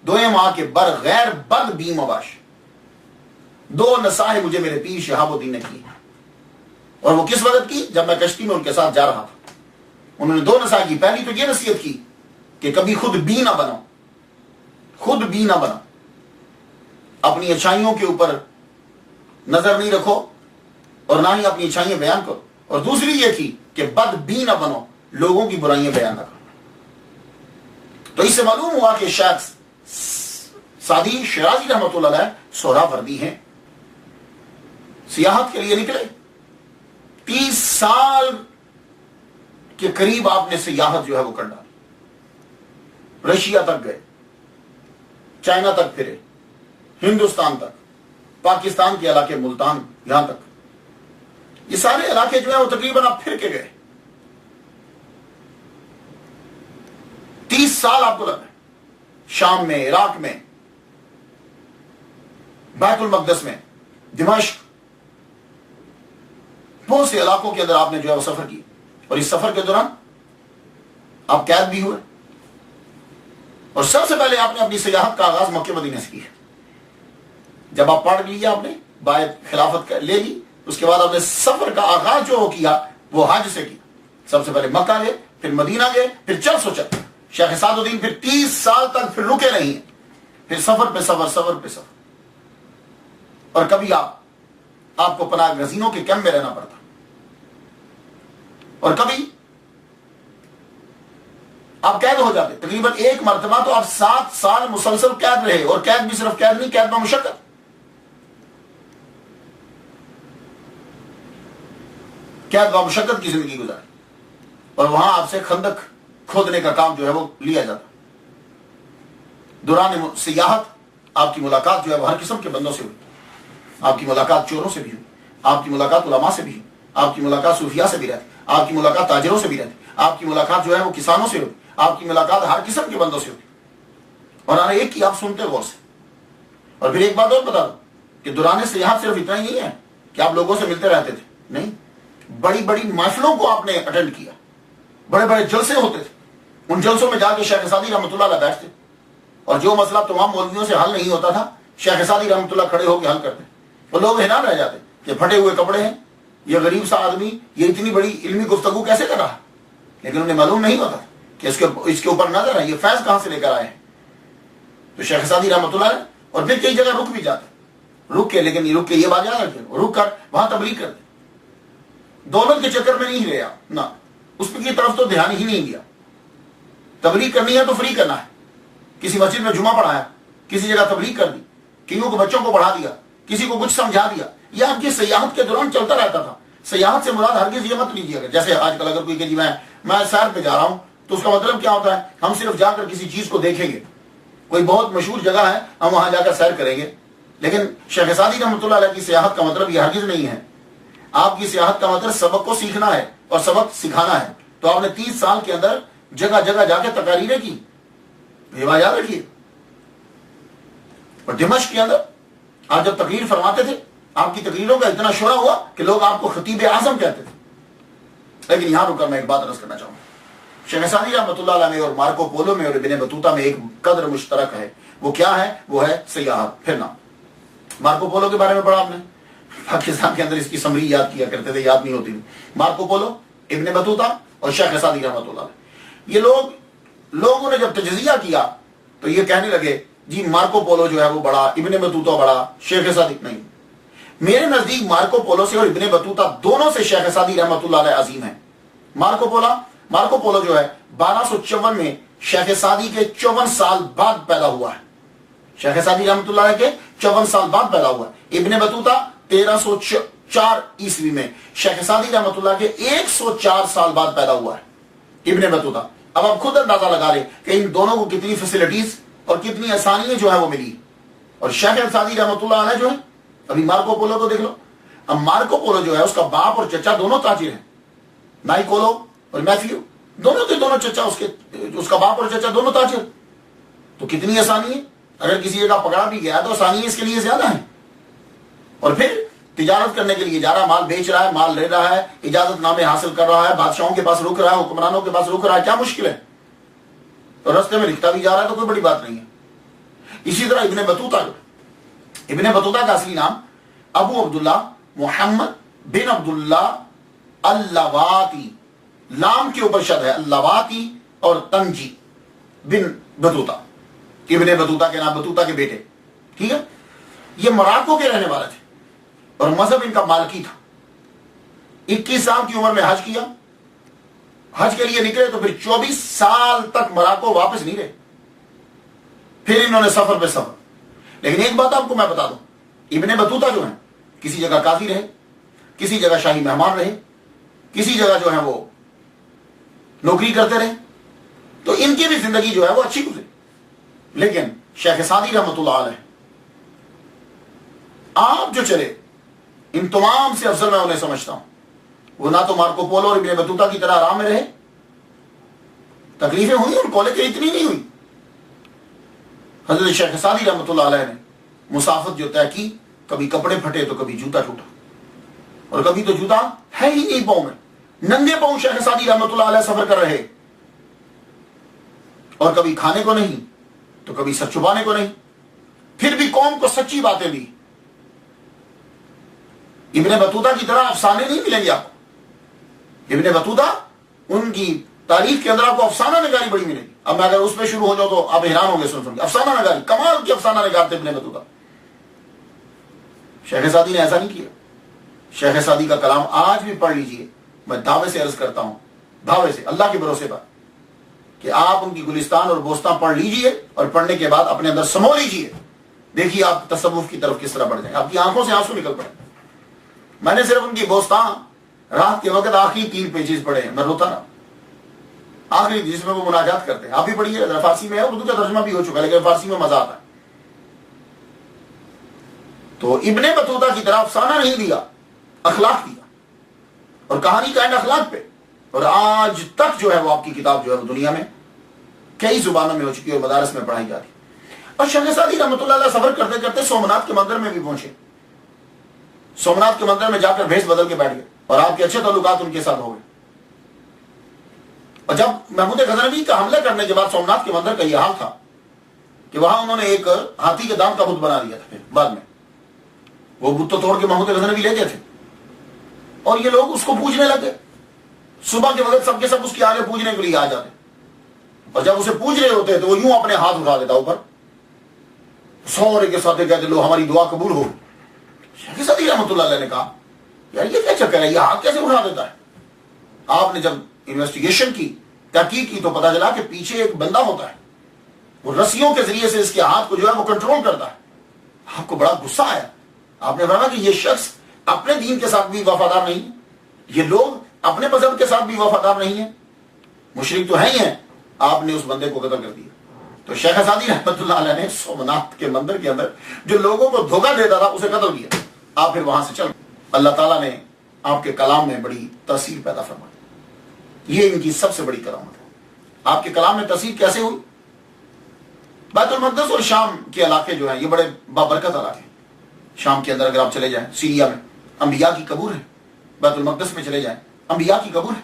دوئم آن کے بر غیر بد بیم مباش. دو نصائح مجھے میرے پیر شہاب الدین نے کی، اور وہ کس وقت کی؟ جب میں کشتی میں ان کے ساتھ جا رہا تھا. انہوں نے دو نصائح کی. پہلی تو یہ نصیحت کی کہ کبھی خود بی نہ بنو، خود بی نہ بنو، اپنی اچھائیوں کے اوپر نظر نہیں رکھو اور نہ ہی اپنی اچھائیاں بیان کرو. اور دوسری یہ تھی کہ بد بی نہ بنو، لوگوں کی برائیاں بیان نہ کرو. تو اس سے معلوم ہوا کہ شیخ سعدی شرازی رحمۃ اللہ علیہ سہروردی ہیں. سیاحت کے لیے نکلے، 30 سال کے قریب آپ نے سیاحت جو ہے وہ کر ڈالی. رشیا تک گئے، چائنا تک پھرے، ہندوستان تک، پاکستان کے علاقے ملتان، یہاں تک. یہ سارے علاقے جو ہیں وہ تقریباً آپ پھر کے گئے. 30 سال آپ کو لگ گئے. شام میں، عراق میں، بیت المقدس میں، دمشق، بہت سے علاقوں کے اندر آپ نے جو ہے وہ سفر کی. اور اس سفر کے دوران آپ قید بھی ہوئے. اور سب سے پہلے آپ نے اپنی سیاحت کا آغاز مکہ مدینہ سے کیا. جب آپ پڑھ لیا، آپ نے بیعت خلافت لے لی، اس کے بعد آپ نے سفر کا آغاز جو کیا وہ حج سے کیا. سب سے پہلے مکہ گئے، پھر مدینہ گئے، پھر چل سو چل شیخ سعد الدین پھر 30 سال تک پھر رکے نہیں ہیں، پھر سفر پہ سفر، سفر پہ سفر، اور کبھی آپ کو پناہ گزینوں کے کیمپ میں رہنا پڑتا، اور کبھی آپ قید ہو جاتے۔ تقریباً ایک مرتبہ تو آپ 7 سال مسلسل قید رہے، اور قید بھی صرف قید نہیں، قید میں مشقت، قید و مشقت کی زندگی گزاری، اور وہاں آپ سے خندق کھودنے کا کام جو ہے وہ لیا جاتا۔ دوران سیاحت آپ کی ملاقات جو ہے وہ ہر قسم کے بندوں سے ہوئی، آپ کی ملاقات چوروں سے بھی ہوئی، آپ کی ملاقات علماء سے بھی ہوئی، آپ کی ملاقات صوفیاء سے بھی رہتی، آپ کی ملاقات تاجروں سے بھی رہتی، آپ کی ملاقات جو ہے وہ کسانوں سے ہوتی، آپ کی ملاقات ہر قسم کے بندوں سے ہوتی، اور ہر ایک کی آپ سنتے غور سے۔ اور پھر ایک بات اور بتا دو کہ دوران سیاحت صرف اتنا ہی نہیں ہے کہ آپ لوگوں سے ملتے رہتے تھے، نہیں، بڑی بڑی محفلوں کو آپ نے اٹینڈ کیا، بڑے بڑے جلسے ہوتے تھے، ان جلسوں میں جا کے شیخ سعدی رحمۃ اللہ علیہ بیٹھتے، اور جو مسئلہ تمام مولویوں سے حل نہیں ہوتا تھا شیخ سعدی رحمۃ اللہ کھڑے ہو کے حل کرتے، وہ لوگ حیران رہ جاتے کہ پھٹے ہوئے کپڑے ہیں، یہ غریب سا آدمی یہ اتنی بڑی علمی گفتگو کیسے کر رہا، لیکن انہیں معلوم نہیں ہوتا کہ اس کے اوپر نظر ہے، یہ فیض کہاں سے لے کر آئے ہیں۔ تو شیخ سعدی رحمۃ اللہ علیہ اور پھر کئی جگہ رک بھی جاتے، رک کے، لیکن رک کے یہ بات یاد رکھیں، رک کر وہاں تبلیغ کرتے، دولت کے چکر میں نہیں رہے آپ، نہ اس کی طرف تو دھیان ہی نہیں دیا۔ تبلیغ کرنی ہے تو فری کرنا ہے، کسی مسجد میں جمعہ پڑھایا، کسی جگہ تبلیغ کر دی، کئیوں کو بچوں کو پڑھا دیا، کسی کو کچھ سمجھا دیا، یہ آپ کی سیاحت کے دوران چلتا رہتا تھا۔ سیاحت سے مراد ہرگز یہ مت لیجیے گا جیسے آج کل اگر کوئی کہ جی میں سیر پہ جا رہا ہوں تو اس کا مطلب کیا ہوتا ہے، ہم صرف جا کر کسی چیز کو دیکھیں گے، کوئی بہت مشہور جگہ ہے ہم وہاں جا کر سیر کریں گے، لیکن شیخ سعدی رحمۃ اللہ علیہ کی سیاحت کا مطلب یہ ہرگز نہیں ہے۔ آپ کی سیاحت کا مطلب سبق کو سیکھنا ہے اور سبق سکھانا ہے۔ تو آپ نے 30 سال کے اندر جگہ جگہ جا کے تقاریریں کی، یہ بات یاد رکھیے۔ اور دمشق کے اندر آپ جب تقریر فرماتے تھے آپ کی تقریروں کا اتنا شہرا ہوا کہ لوگ آپ کو خطیب اعظم کہتے تھے۔ لیکن یہاں رک کر میں ایک بات عرض کرنا چاہوں گا، شیخ سعدی رحمۃ اللہ علیہ میں اور مارکو پولو میں اور ابن بطوطہ میں ایک قدر مشترک ہے، وہ کیا ہے؟ وہ ہے سیاحت، پھرنا۔ مارکو پولو کے بارے میں پڑھا آپ نے، پاکستان کے اندر اس کی سمری یاد کیا کرتے تھے، یاد نہیں ہوتی تھی۔ مارکو پولو، ابن بطوطہ اور شیخ سعدی رحمۃ اللہ علیہ، یہ لوگوں نے جب تجزیہ کیا تو یہ کہنے لگے جی مارکو پولو جو ہے وہ بڑا، ابن بطوطہ بڑا، شیخ سعدی نہیں۔ میرے نزدیک مارکو پولو سے اور ابن بطوطہ دونوں سے شیخ سعدی رحمۃ اللہ علیہ عظیم ہے۔ مارکو پولو جو ہے 1254 میں شیخ سعدی کے 54 سال بعد پیدا ہوا ہے، شیخ سعدی رحمۃ اللہ علیہ کے 54 سال بعد پیدا ہوا ہے۔ ابن بطوطہ 1304 عیسوی میں شیخ سعدی رحمۃ اللہ کے 104 سال بعد پیدا ہوا ہے ابن بطوطہ۔ اب آپ خود اندازہ لگا لیں کہ ان دونوں کو کتنی فیسلٹیز اور کتنی آسانیاں جو ہے وہ ملی، اور شیخ سعدی رحمۃ اللہ علیہ جو ہے، ابھی مارکو پولو کو دیکھ لو، اب مارکو پولو جو ہے اس کا باپ اور چچا دونوں تاجر ہیں، نائکولو اور میتھیو، دونوں کے دونوں چچا اس کا باپ اور چچا دونوں تاجر، تو کتنی آسانی ہے، اگر کسی جگہ پکڑا بھی گیا تو آسانی اس کے لیے زیادہ ہے۔ اور پھر تجارت کرنے کے لیے جا رہا، مال بیچ رہا ہے، مال لے رہا ہے، اجازت نامے حاصل کر رہا ہے، بادشاہوں کے پاس رک رہا ہے، حکمرانوں کے پاس رک رہا ہے، کیا مشکل ہے، اور رستے میں لکھتا بھی جا رہا ہے تو کوئی بڑی بات نہیں ہے۔ اسی طرح ابن بطوطہ کا اصلی نام ابو عبداللہ محمد بن عبداللہ اللواتی، لام کے اوپر شد ہے، اللواتی اور تنجی بن بطوطہ، ابن بطوطہ کے نام، بطوطہ کے بیٹے، ٹھیک ہے۔ یہ مراکو کے رہنے والے تھے اور مذہب ان کا مالکی تھا۔ 21 سال کی عمر میں حج کیا، حج کے لیے نکلے تو پھر 24 سال تک مراکو واپس نہیں رہے، پھر انہوں نے سفر پہ سفر۔ لیکن ایک بات آپ کو میں بتا دوں، ابن بطوطہ جو ہیں کسی جگہ قاضی رہے، کسی جگہ شاہی مہمان رہے، کسی جگہ جو ہے وہ نوکری کرتے رہے، تو ان کی بھی زندگی جو ہے وہ اچھی گزری۔ لیکن شیخ سعدی رحمۃ اللہ علیہ آپ جو چلے ان تمام سے افضل میں انہیں سمجھتا ہوں، وہ نہ تو مارکو پولو اور ابن بطوطہ کی طرح آرام میں رہے، تکلیفیں ہوئی ان کو لیکن اتنی نہیں ہوئی۔ حضرت شیخ سعدی رحمۃ اللہ علیہ نے مسافت جو طے کی، کبھی کپڑے پھٹے تو کبھی جوتا ٹوٹا، اور کبھی تو جوتا ہے ہی نہیں پاؤں میں، ننگے پاؤں شیخ سعدی رحمۃ اللہ علیہ سفر کر رہے، اور کبھی کھانے کو نہیں تو کبھی سر چھپانے کو نہیں، پھر بھی قوم کو سچی باتیں دی۔ ابن بطوطہ کی طرح افسانے نہیں ملیں گے آپ کو۔ ابن بطوطہ ان کی تاریخ کے اندر آپ کو افسانہ نگاری بڑی ملے گی. اب میں اگر اس پہ شروع ہو جاؤ تو آپ حیران ہوں گے سن کے. افسانہ نگاری، کمال کی افسانہ نگار تھے ابن بطوطہ. شیخ سعدی نے ایسا نہیں کیا. شیخ سعدی کا کلام آج بھی پڑھ لیجئے. میں دعوے سے عرض کرتا ہوں، دعوے سے اللہ کے بھروسے پر، کہ آپ ان کی گلستان اور بوستان پڑھ لیجئے اور پڑھنے کے بعد اپنے اندر سمو لیجئے. دیکھیے آپ تصوف کی طرف کس طرح بڑھ جائیں، آپ کی آنکھوں سے آنسو نکل پڑے. میں نے صرف ان کی بوستان رات کے وقت آخری 3 پیجز پڑھے ہیں، میں روتا رہا. آخری جس میں وہ مناجات کرتے ہیں. آپ بھی پڑھیے، فارسی میں ہے، اردو کا ترجمہ بھی ہو چکا ہے لیکن فارسی میں مزہ آتا ہے. تو ابن بطوطہ کی طرح افسانہ نہیں دیا، اخلاق دیا، اور کہانی کا اخلاق پہ. اور آج تک جو ہے وہ آپ کی کتاب جو ہے وہ دنیا میں کئی زبانوں میں ہو چکی ہے اور مدارس میں پڑھائی جاتی. اور شیخ سعدی رحمۃ اللہ علیہ سفر کرتے کرتے سومناتھ کے مندر میں بھی پہنچے. سومناتھ کے مندر میں جا کر بھیس بدل کے بیٹھ گئے اور آپ کے اچھے تعلقات ان کے ساتھ ہو گئے. اور جب محمود غزنوی کا حملہ کرنے کے بعد سومناتھ کے مندر کا یہ حال تھا کہ وہاں انہوں نے ایک ہاتھی کے دانت کا بت بنا لیا تھا. پھر بعد میں وہ بت تو توڑ کے محمود غزنوی لے گئے تھے اور یہ لوگ اس کو پوجنے لگے. صبح کے وقت سب کے سب اس کے آگے پوجنے کے لیے آ جاتے اور جب اسے پوج رہے ہوتے تو وہ یوں اپنے ہاتھ اٹھا دیتا اوپر، سورے کے ساتھ کہتے لو ہماری دعا قبول ہو. شیخ سعدی رحمۃ اللہ علیہ نے کہا یار یہ کیا چکر ہے، یہ ہاتھ کیسے اٹھا دیتا ہے؟ آپ نے جب انویسٹیگیشن کی، تحقیق کی، تو پتا چلا کہ پیچھے ایک بندہ ہوتا ہے، وہ رسیوں کے ذریعے سے اس کے ہاتھ کو جو ہے وہ کنٹرول کرتا ہے. آپ کو بڑا غصہ آیا. آپ نے فرمایا کہ یہ شخص اپنے دین کے ساتھ بھی وفادار نہیں، یہ لوگ اپنے مذہب کے ساتھ بھی وفادار نہیں ہیں، مشرک تو ہیں ہی ہیں. آپ نے اس بندے کو قتل کر دیا. تو شیخ سعدی رحمۃ اللہ علیہ نے سومناتھ کے مندر کے اندر جو لوگوں کو دھوکہ دیتا تھا اسے قتل کیا. آپ پھر وہاں سے چل. اللہ تعالیٰ نے آپ کے کلام میں بڑی تاثیر پیدا فرمائی. یہ ان کی سب سے بڑی کرامت ہے. آپ کے کلام میں تاثیر کیسے ہوئی؟ بیت المقدس اور شام کے علاقے جو ہیں یہ بڑے بابرکت علاقے ہیں. شام کے اندر اگر آپ چلے جائیں، سیریا میں انبیاء کی قبر ہے. بیت المقدس میں چلے جائیں، انبیاء کی قبر ہے.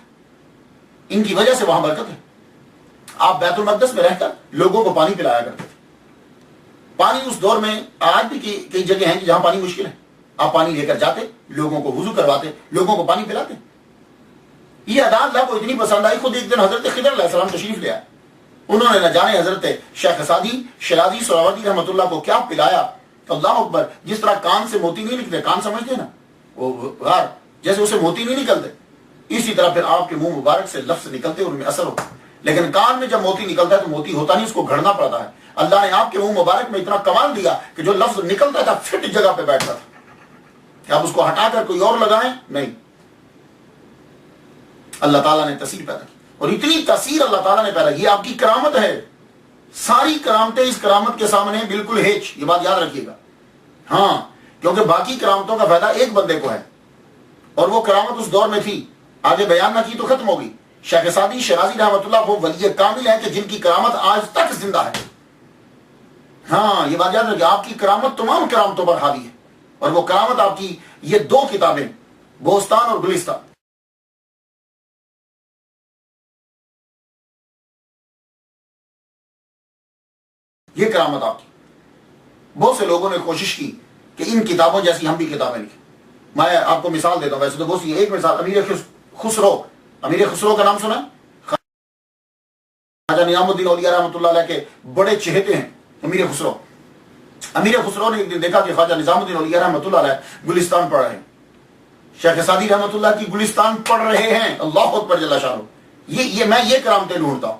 ان کی وجہ سے وہاں برکت ہے. آپ بیت المقدس میں رہ کر لوگوں کو پانی پلایا کرتے تھے. پانی اس دور میں آج بھی کئی جگہ ہیں جہاں پانی مشکل ہے. آپ پانی لے کر جاتے، لوگوں کو وضو کرواتے، لوگوں کو پانی پلاتے. یہ ادا اللہ کو اتنی پسند آئی. خود ایک دن حضرت خضر علیہ السلام تشریف لے آئے. انہوں نے نہ جانے حضرت شیخ سعدی شیرازی سہروردی رحمۃ اللہ کو کیا پلایا. اللہ اکبر. جس طرح کان سے موتی نہیں نکلتے، کان سمجھتے نا وہ غار، جیسے اسے موتی نہیں نکلتے، اسی طرح پھر آپ کے منہ مبارک سے لفظ نکلتے اور ان میں اثر ہوتا. لیکن کان میں جب موتی نکلتا ہے تو موتی ہوتا نہیں، اس کو گھڑنا پڑتا ہے. اللہ نے آپ کے منہ مبارک میں اتنا کمال دیا کہ جو لفظ نکلتا تھا فٹ جگہ پہ بیٹھتا تھا. کہ آپ اس کو ہٹا کر کوئی اور لگائیں نہیں. اللہ تعالیٰ نے تاثیر پیدا کی اور اتنی تاثیر اللہ تعالیٰ نے پیدا کی. آپ کی کرامت ہے. ساری کرامتیں اس کرامت کے سامنے بالکل ہیچ. یہ بات یاد رکھیے گا. ہاں، کیونکہ باقی کرامتوں کا فائدہ ایک بندے کو ہے اور وہ کرامت اس دور میں تھی، آگے بیان نہ کی تو ختم ہوگی. شیخ سعدی شیرازی رحمۃ اللہ وہ ولی کامل ہے کہ جن کی کرامت آج تک زندہ ہے. ہاں یہ بات یاد رکھیے. آپ کی کرامت تمام کرامتوں پر حاوی ہے اور وہ کرامت آپ کی یہ 2 کتابیں بوستان اور گلستان، یہ کرامت آپ کی. بہت سے لوگوں نے کوشش کی کہ ان کتابوں جیسی ہم بھی کتابیں لکھیں. میں آپ کو مثال دیتا ہوں، ویسے تو بہت سی. ایک مثال امیر خسرو. امیر خسرو کا نام سنا؟ خواجہ نظام الدین اولیاء رحمۃ اللہ علیہ کے بڑے چہتے ہیں امیر خسرو. امیر خسرو نے ایک دن دیکھا کہ خواجہ نظام الدین اولیاء رحمۃ اللہ علیہ گلستان پڑھ رہے ہیں. شیخ سعدی رحمۃ اللہ کی گلستان پڑھ رہے ہیں. اللہ اکبر جل شانہ. یہ میں یہ کرامتیں ڈھونڈتا ہوں.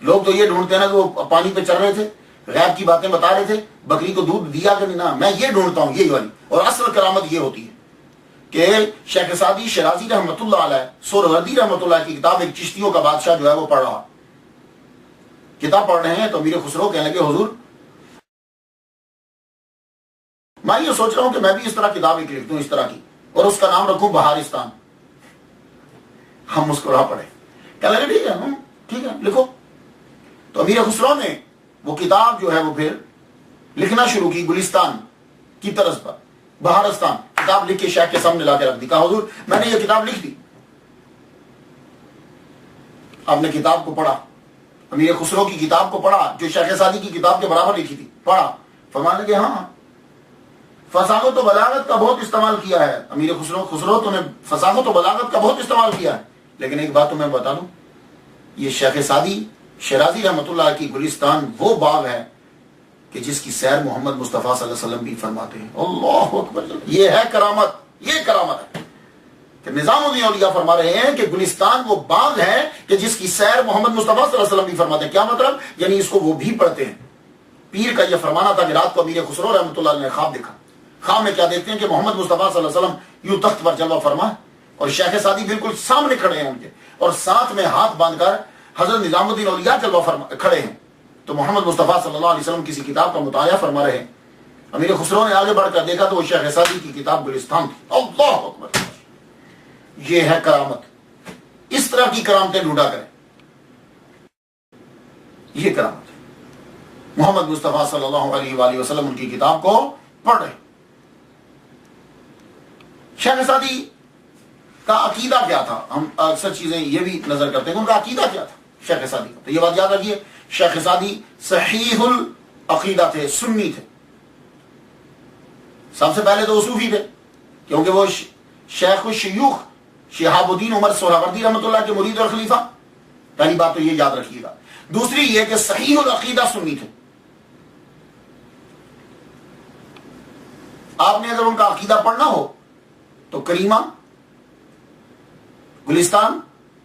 لوگ تو یہ ڈھونڈتے ہیں نا کہ وہ پانی پہ چل رہے تھے، غیب کی باتیں بتا رہے تھے، بکری کو دودھ دیا کہ نہیں. نہ، میں یہ ڈھونڈتا ہوں یہ والی. اور اصل کرامت یہ ہوتی ہے کہ شیخ سعدی شیرازی رحمۃ اللہ علیہ سہروردی رحمۃ اللہ کی کتاب ایک چشتیوں کا بادشاہ جو ہے وہ پڑھ رہا. کتاب پڑھ رہے ہیں تو امیر خسرو کہنے لگے حضور میں یہ سوچ رہا ہوں کہ میں بھی اس طرح کتاب ایک لکھ دوں اس طرح کی اور اس کا نام رکھوں بہارستان. ہم مسکرا پڑے. کہنے لگے ٹھیک ہے لکھو. تو امیر خسرو نے وہ کتاب جو ہے وہ پھر لکھنا شروع کی گلستان کی طرز پر. بہارستان کتاب لکھ کے شیخ کے سامنے لا کے رکھ دی. کہا حضور میں نے یہ کتاب لکھ دی. آپ نے کتاب کو پڑھا، امیر خسرو کی کتاب کو پڑھا جو شیخ سعدی کی کتاب کے برابر لکھی تھی. پڑھا، فرمانے لگے ہاں فصاحت و بلاغت کا بہت استعمال کیا ہے. امیر خسرو تو نے فصاحت و بلاغت کا بہت استعمال کیا ہے، لیکن ایک بات تو میں بتا دوں یہ شیخ سعدی شیرازی رحمۃ اللہ کی گلستان وہ باغ ہے کہ جس کی سیر محمد مصطفیٰ صلی اللہ علیہ وسلم بھی فرماتے ہیں. اللہ اکبر. یہ ہے کرامت. یہ کرامت ہے کہ نظام الدین اولیاء فرما رہے ہیں کہ گلستان وہ باغ ہے کہ جس کی سیر محمد مصطفیٰ صلی اللہ علیہ وسلم بھی فرماتے ہیں. کیا مطلب؟ یعنی اس کو وہ بھی پڑھتے ہیں. پیر کا یہ فرمانا تھا کہ رات کو امیر خسرو رحمۃ اللہ علیہ نے خواب دیکھا. خواب میں کیا دیکھتے ہیں کہ محمد مصطفیٰ صلی اللہ علیہ وسلم یوں تخت پر جلوہ فرما اور شیخ سعدی بالکل سامنے کھڑے ہیں ان کے, اور ساتھ میں ہاتھ باندھ کر حضرت نظام الدین اولیاء جلوہ فرما کھڑے ہیں. تو محمد مصطفیٰ صلی اللہ علیہ وسلم کسی کتاب کا مطالعہ فرما رہے ہیں. امیر خسرو نے آگے بڑھ کر دیکھا تو وہ شیخ سعدی کی کتاب گلستان تھی. اللہ اکبر. یہ ہے کرامت. اس طرح کی کرامتیں ڈھونڈا کریں. یہ کرامت ہے. محمد مصطفیٰ صلی اللہ علیہ وآلہ وسلم ان کی کتاب کو پڑھ رہے. شیخ سعدی کا عقیدہ کیا تھا؟ ہم اکثر چیزیں یہ بھی نظر کرتے ہیں کہ ان کا عقیدہ کیا تھا شیخ سعدی کا. تو یہ بات یاد رکھیے, شیخ سعدی صحیح العقیدہ تھے, سنی تھے. سب سے پہلے تو وہ صوفی تھے کیونکہ وہ شیخ الشیوخ شہاب الدین عمر سہروردی رحمۃ اللہ کے مرید اور خلیفہ. پہلی بات تو یہ یاد رکھیے گا. دوسری یہ کہ صحیح العقیدہ سنی تھے. آپ نے اگر ان کا عقیدہ پڑھنا ہو تو کریمہ, گلستان,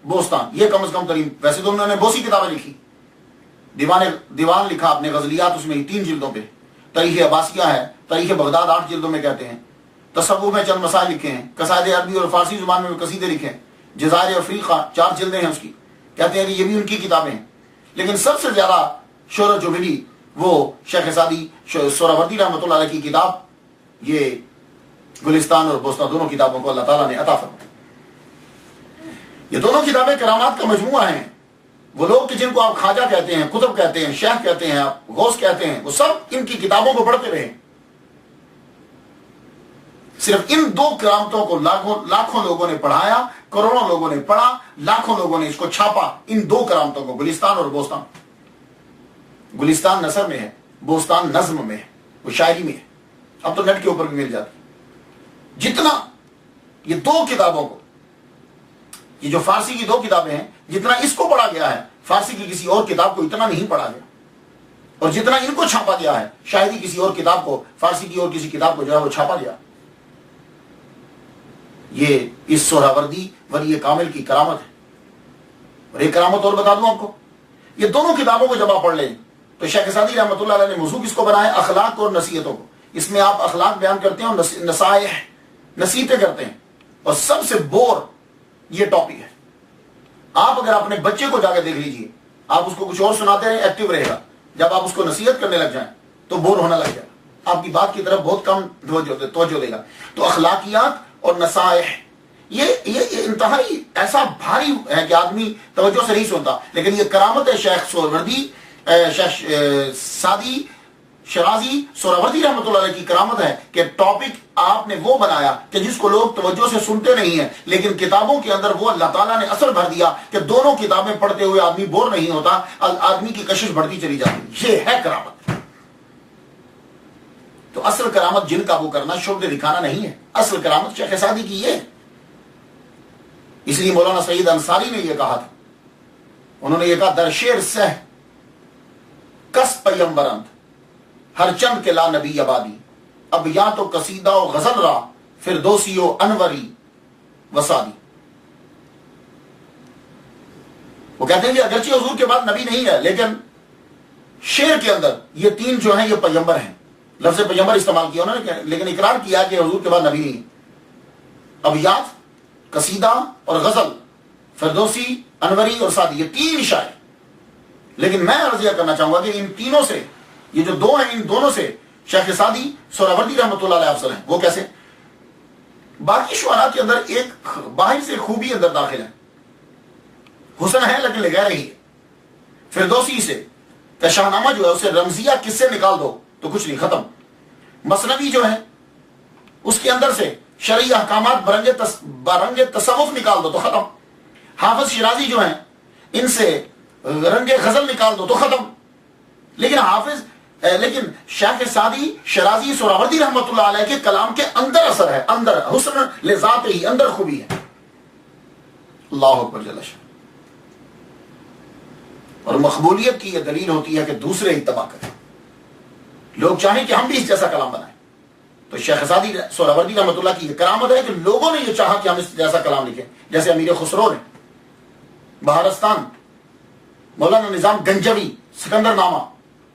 بوستان, یہ کم از کم ترین. ویسے تو انہوں نے بہت سی کتابیں لکھی. دیوان لکھا اپنے غزلیات, اس میں 3 جلدوں پہ. تاریخ عباسیہ ہے, تاریخ بغداد 8 جلدوں میں کہتے ہیں. تصوف میں چند مسائل لکھے ہیں. قصائد عربی اور فارسی زبان میں قصیدے لکھے ہیں. جزائر افریقہ 4 جلدیں ہیں اس کی. کہتے ہیں کہ یہ بھی ان کی کتابیں ہیں. لیکن سب سے زیادہ شہرت جو ملی وہ شیخ سعدی سہروردی رحمۃ اللہ علیہ کی کتاب, یہ گلستان اور بوستان, دونوں کتابوں کو اللہ تعالیٰ نے عطا فرمایا. یہ دونوں کتابیں کرامات کا مجموعہ ہیں. وہ لوگ کہ جن کو آپ خواجہ کہتے ہیں, قطب کہتے ہیں, شیخ کہتے ہیں, آپ غوث کہتے ہیں, وہ سب ان کی کتابوں کو پڑھتے رہے. صرف ان 2 کرامتوں کو لاکھوں لوگوں نے پڑھایا, کروڑوں لوگوں نے پڑھا, لاکھوں لوگوں نے اس کو چھاپا. ان 2 کرامتوں کو, گلستان اور بوستان. گلستان نثر میں ہے, بوستان نظم میں ہے, وہ شاعری میں ہے. اب تو نیٹ کے اوپر بھی مل جاتی. جتنا یہ 2 کتابوں کو, یہ جو فارسی کی 2 کتابیں ہیں, جتنا اس کو پڑھا گیا ہے فارسی کی کسی اور کتاب کو اتنا نہیں پڑھا گیا. اور جتنا ان کو چھاپا گیا ہے شاید ہی کسی اور کتاب کو, فارسی کی اور کسی کتاب کو جو ہے وہ چھاپا گیا. یہ اس سہروردی ولی کامل کی کرامت ہے. اور ایک کرامت اور بتا دوں آپ کو, یہ دونوں کتابوں کو جب آپ پڑھ لیں تو شیخ سعدی رحمۃ اللہ علیہ نے موضوع کس کو بنایا؟ اخلاق اور نصیحتوں کو. اس میں آپ اخلاق بیان کرتے ہیں اور نصائح, نصیحتیں کرتے ہیں. اور سب سے بور یہ ٹاپک ہے. آپ اگر اپنے بچے کو جا کے دیکھ لیجئے, آپ اس کو کچھ اور سناتے رہیں, ایکٹیو رہے گا. جب آپ اس کو نصیحت کرنے لگ جائیں تو بور ہونے لگ جائے گا, آپ کی بات کی طرف بہت کم توجہ دے گا. تو اخلاقیات اور نصائح یہ انتہائی ایسا بھاری ہے کہ آدمی توجہ سے نہیں سنتا. لیکن یہ کرامت ہے شیخ سہروردی, شیخ سعدی شیرازی سہروردی رحمۃ اللہ علیہ کی کرامت ہے کہ ٹاپک آپ نے وہ بنایا کہ جس کو لوگ توجہ سے سنتے نہیں ہیں, لیکن کتابوں کے اندر وہ اللہ تعالیٰ نے اثر بھر دیا کہ دونوں کتابیں پڑھتے ہوئے آدمی بور نہیں ہوتا, آدمی کی کشش بڑھتی چلی جاتی. یہ ہے کرامت. تو اصل کرامت جن کا وہ کرنا شبد دکھانا نہیں ہے. اصل کرامت شیخ سعدی کی یہ. اس لیے مولانا سعید انصاری نے یہ کہا تھا, انہوں نے یہ کہا, در شعر سہ کس پیمبرند ہر چند کے لا نبی آبادی, اب یا تو قصیدہ و غزل را فردوسی و انوری وسادی. وہ کہتے ہیں کہ اگرچہ حضور کے بعد نبی نہیں ہے, لیکن شعر کے اندر یہ 3 جو ہیں یہ پیمبر ہیں. لفظ پیمبر استعمال کیا انہوں نے, لیکن اقرار کیا کہ حضور کے بعد نبی نہیں. ابیات, قصیدہ اور غزل, فردوسی, انوری اور سعدی, یہ 3 شاعر. لیکن میں عرضیہ کرنا چاہوں گا کہ ان تینوں سے, یہ جو 2 ہیں, ان دونوں سے شیخ سعدی سہروردی رحمۃ اللہ علیہ افضل ہیں. وہ کیسے؟ باقی شعراء کے اندر ایک باہر سے خوبی اندر داخل ہے, حسن ہے لیکن لغیر ہی ہے. فردوسی سے کہ شاہنامہ جو ہے اسے رمزیہ کس سے نکال دو تو کچھ نہیں, ختم. مثنوی جو ہے اس کے اندر سے شرعی احکامات برنگ تصوف نکال دو تو ختم. حافظ شیرازی جو ہیں ان سے رنگ غزل نکال دو تو ختم. لیکن شیخ سعدی شیرازی سہروردی رحمۃ اللہ علیہ کے کلام کے اندر اثر ہے, اندر حسن لذات ہی, اندر خوبی ہے. اللہ اکبر جل شان. اور مقبولیت کی یہ دلیل ہوتی ہے کہ دوسرے اتباع کریں. لوگ چاہیں کہ ہم بھی اس جیسا کلام بنائیں. تو شیخ سعدی سہروردی رحمۃ اللہ کی یہ کرامت ہے کہ لوگوں نے یہ چاہا کہ ہم اس جیسا کلام لکھیں. جیسے امیر خسرو نے، بہارستان، مولانا نظام گنجوی، سکندر نامہ،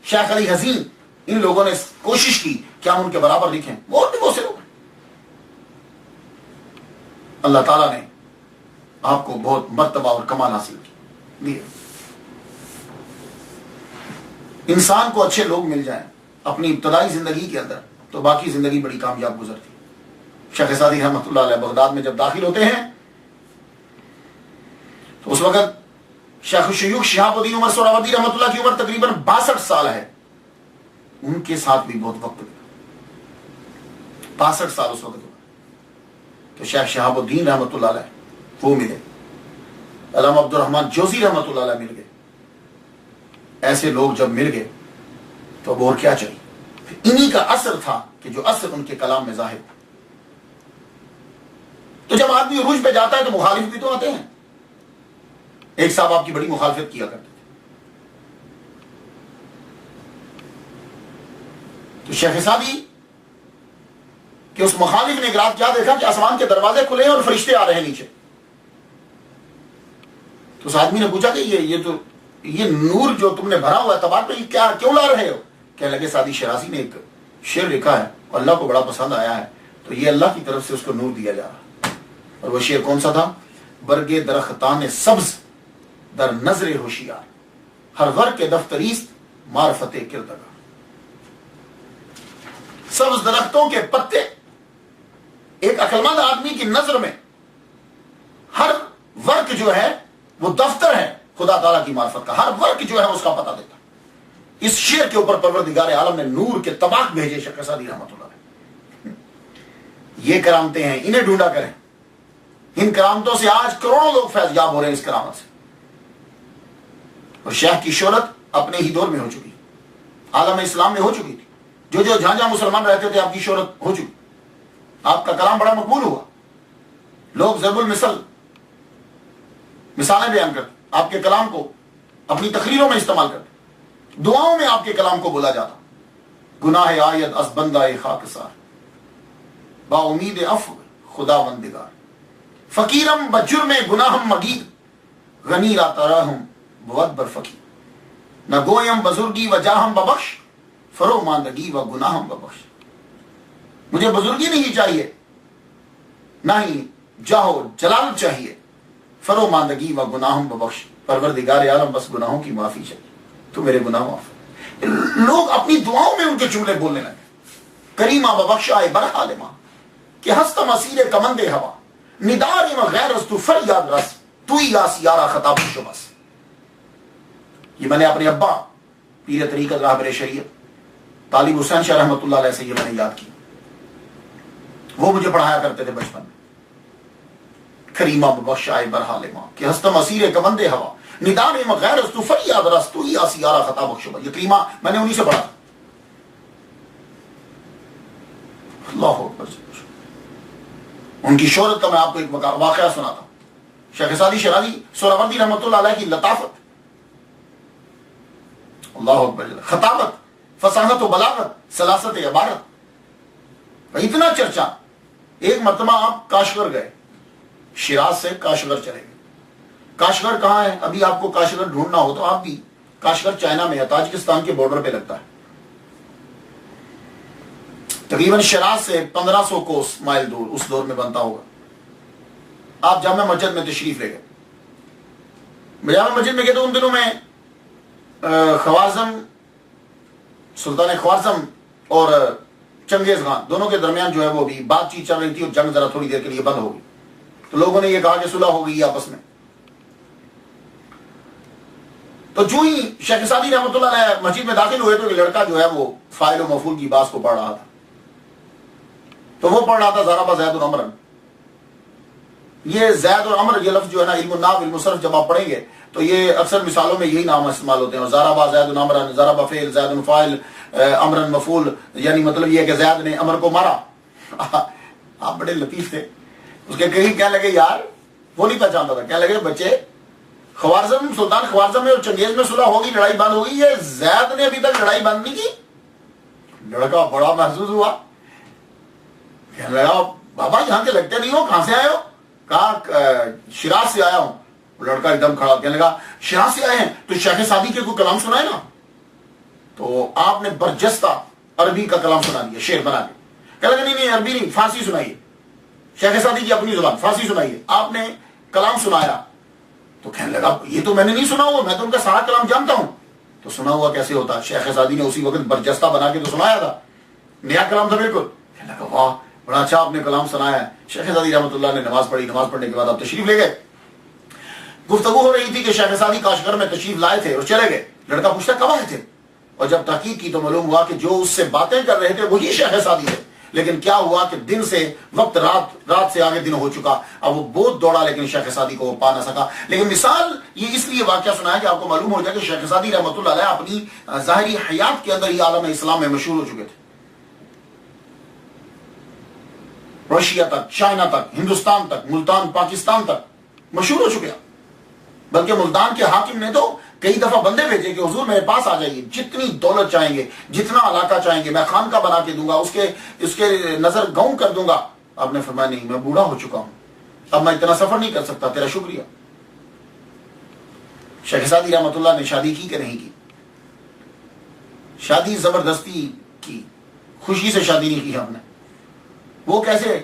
شیخ علی حسین، ان لوگوں نے کوشش کی کہ ہم ان کے برابر لکھیں. اور بھی بہت سے لوگ ہیں. اللہ تعالیٰ نے آپ کو بہت مرتبہ اور کمال حاصل کی. انسان کو اچھے لوگ مل جائیں اپنی ابتدائی زندگی کے اندر تو باقی زندگی بڑی کامیاب گزرتی. شیخ سعدی رحمۃ اللہ علیہ بغداد میں جب داخل ہوتے ہیں تو اس وقت شیخ الشیوخ شہاب الدین عمر سہروردی رحمۃ اللہ کی عمر تقریباً 62 سال ہے. ان کے ساتھ بھی بہت وقت گیا، 62 سال اس وقت. تو شیخ شہاب الدین رحمۃ اللہ علیہ وہ ملے، علامہ عبد الرحمن جوزی رحمۃ اللہ علیہ مل گئے. ایسے لوگ جب مل گئے تو اب اور کیا چاہیے. انہی کا اثر تھا کہ جو اثر ان کے کلام میں ظاہر تھا. تو جب آدمی عروج پہ جاتا ہے تو مخالف بھی تو آتے ہیں. ایک صاحب آپ کی بڑی مخالفت کیا کرتے تھے. تو شیخ سعدی کہ اس مخالف نے ایک رات کیا دیکھا کہ آسمان کے دروازے کھلے ہیں اور فرشتے آ رہے ہیں نیچے. تو اس آدمی نے پوچھا کہ یہ نور جو تم نے بھرا ہوا ہے تبار پہ، یہ کیا کیوں لا رہے ہو؟ کہنے لگے سعدی شرازی نے ایک شعر لکھا ہے اور اللہ کو بڑا پسند آیا ہے تو یہ اللہ کی طرف سے اس کو نور دیا جا رہا. اور وہ شعر کون سا تھا؟ برگے درختان سبز در نظر ہوشیار، ہر غر کے دفتریست معرفت کردگار. سبز درختوں کے پتے ایک عقلمند آدمی کی نظر میں ہر ورق جو ہے وہ دفتر ہے خدا تعالیٰ کی معرفت کا. ہر ورق جو ہے اس کا پتہ دیتا. اس شعر کے اوپر پروردگار عالم نے نور کے طباق بھیجے شیخ سعدی رحمۃ اللہ علیہ. یہ کرامتیں ہیں، انہیں ڈھونڈا کریں. ان کرامتوں سے آج کروڑوں لوگ فیض یاب ہو رہے ہیں اس کرامت سے. اور شیخ کی شہرت اپنے ہی دور میں ہو چکی، عالم اسلام میں ہو چکی تھی. جو جہاں جہاں مسلمان رہتے تھے آپ کی شہرت ہو چکی. آپ کا کلام بڑا مقبول ہوا. لوگ ضرب المثل مثالیں بیان کرتے، آپ کے کلام کو اپنی تقریروں میں استعمال کرتے، دعاؤں میں آپ کے کلام کو بولا جاتا. گناہ آید از بندہ خاکسار، با امید عفو خدا بندگار، فقیرم بجرم گناہم مگید، غنی را تراہم بود بر فقیر، نہ گویم بزرگی و جاہم ببخش، فرو ماندگی و گناہم ببخش. مجھے بزرگی نہیں چاہیے، نہ ہی جاہو جلال چاہیے، فرو ماندگی و گناہم ببخش. پروردگار عالم بس گناہوں کی معافی چاہیے، تو میرے گناہ معاف. لوگ اپنی دعاؤں میں ان کے جملے بولنے لگے. کریمہ ببخشائے برحال ماں کہ ہستم اسیر کمند ہوا، ندار و غیر از تو فریاد رس، تو ہی آسیارہ خطاب شبس. یہ میں نے اپنے ابا پیر طریقت راہبر شریعت طالب حسین شاہ رحمۃ اللہ علیہ سے یہ میں نے یاد کیا. وہ مجھے پڑھایا کرتے تھے بچپن میں. کریمہ ببخشائے برحال ماں کہ ہستم اسیر کمند ہوا، ندار و غیر از تو فریاد رس، تو ہی آسیارہ خطاب شبس. یہ کریمہ میں نے انہی سے پڑھا. اللہ اکبر. ان کی شہرت کا میں آپ کو ایک واقعہ سناتا ہوں. شیخ سعدی شرازی سہروردی رحمۃ اللہ علیہ کی لطافت، اللہ اکبر، خطابت، فصاحت و بلاغت، سلاست عبارت، اتنا چرچا. ایک مرتبہ آپ کاشغر گئے، شیراز سے کاشغر چلے گئے. کاشغر کہاں ہے؟ ابھی آپ کو کاشغر ڈھونڈنا ہو تو آپ بھی، کاشغر چائنا میں ہے، تاجکستان کے بارڈر پہ لگتا ہے. تقریباً شیراز سے 1500 کوس مائل دور اس دور میں بنتا ہوگا. آپ جامع مسجد میں تشریف لے گئے. جامع مسجد میں گئے تو ان دنوں میں خوارزم، سلطان خوارزم اور چنگیز خان دونوں کے درمیان جو ہے وہ بھی بات چیت چل رہی تھی، اور جنگ ذرا تھوڑی دیر کے لیے بند ہو گئی. تو لوگوں نے یہ کہا کہ صلح ہو گئی آپس میں. تو جو ہی شیخ سعدی رحمۃ اللہ علیہ مسجد میں داخل ہوئے تو ایک لڑکا جو ہے وہ فاعل و مفعول کی باس کو پڑھ رہا تھا. تو وہ پڑھ رہا تھا ضرب زید عمرا. یہ زید اور عمر یہ لفظ جو ہے نا، علم النحو علم الصرف جب آپ پڑھیں گے تو یہ اکثر مثالوں میں یہی نام استعمال ہوتے ہیں. ضرب زید عمرا، ضرب فعل، زید فاعل، عمرا مفعول. یعنی مطلب یہ ہے کہ زید نے عمر کو مارا. آپ بڑے لطیف تھے. اس کے قریب کہنے لگے، یار وہ نہیں پہچانتا تھا، کہنے لگے بچے خوارزم، سلطان خوارزم میں اور چنگیز میں صلح ہوگی، لڑائی بند ہوگی، یہ زید نے ابھی تک لڑائی بند نہیں کی۔ لڑکا بڑا محسوس ہوا، کہنے لگا بابا یہاں کے لگتے نہیں ہو، کہاں سے آئے ہو؟ کہا شیراز سے آیا ہوں۔ لڑکا ایک دم کھڑا کہنے لگا شیراز سے آئے ہیں تو شیخ سعدی کے کوئی کلام سنائے نا۔ تو آپ نے برجستہ عربی کا کلام سنا دیا، شعر بنا کے۔ کہنے لگا نہیں عربی نہیں، فارسی سنائیے، شیخ سعدی کی اپنی زبان فارسی سنائیے۔ آپ نے کلام سنایا تو کہنے لگا یہ تو میں نے نہیں سنا ہوا، میں تو ان کا سارا کلام جانتا ہوں۔ تو سنا ہوا کیسے ہوتا؟ شیخ سعدی نے اسی وقت برجستہ بنا کے تو سنایا تھا، نیا کلام تھا بالکل۔ کہنے لگا واہ بڑا اچھا آپ نے کلام سنایا ہے۔ شیخ سعدی رحمۃ اللہ نے نماز پڑھی، نماز پڑھنے کے بعد آپ تشریف لے گئے۔ گفتگو ہو رہی تھی کہ شیخ سعدی کاشغر میں تشریف لائے تھے اور چلے گئے۔ لڑکا پوچھتا کب آئے تھے؟ اور جب تحقیق کی تو معلوم ہوا کہ جو اس سے باتیں کر رہے تھے وہی شیخ سعدی تھے، لیکن کیا ہوا کہ دن سے وقت رات سے آگے دن ہو چکا۔ اب وہ بہت دوڑا لیکن شیخ سعدی کو وہ پا نہ سکا۔ لیکن مثال یہ اس لیے واقعہ سنا ہے کہ آپ کو معلوم ہو جائے کہ شیخ سعدی رحمۃ اللہ علیہ اپنی ظاہری حیات کے اندر ہی عالم اسلام میں مشہور ہو چکے تھے۔ رشیا تک، چائنا تک، ہندوستان تک، ملتان پاکستان تک مشہور ہو چکے ہیں۔ بلکہ ملتان کے حاکم نے تو کئی دفعہ بندے بھیجے کہ حضور میرے پاس آ جائیے، جتنی دولت چاہیں گے، جتنا علاقہ چاہیں گے، میں خانقاہ بنا کے دوں گا، اس کے نظر گاؤں کر دوں گا۔ آپ نے فرمایا نہیں، میں بوڑھا ہو چکا ہوں، اب میں اتنا سفر نہیں کر سکتا، تیرا شکریہ۔ شیخ سعدی رحمۃ اللہ نے شادی کی کہ نہیں کی؟ شادی زبردستی کی، خوشی سے شادی نہیں کی ہم نے۔ وہ کیسے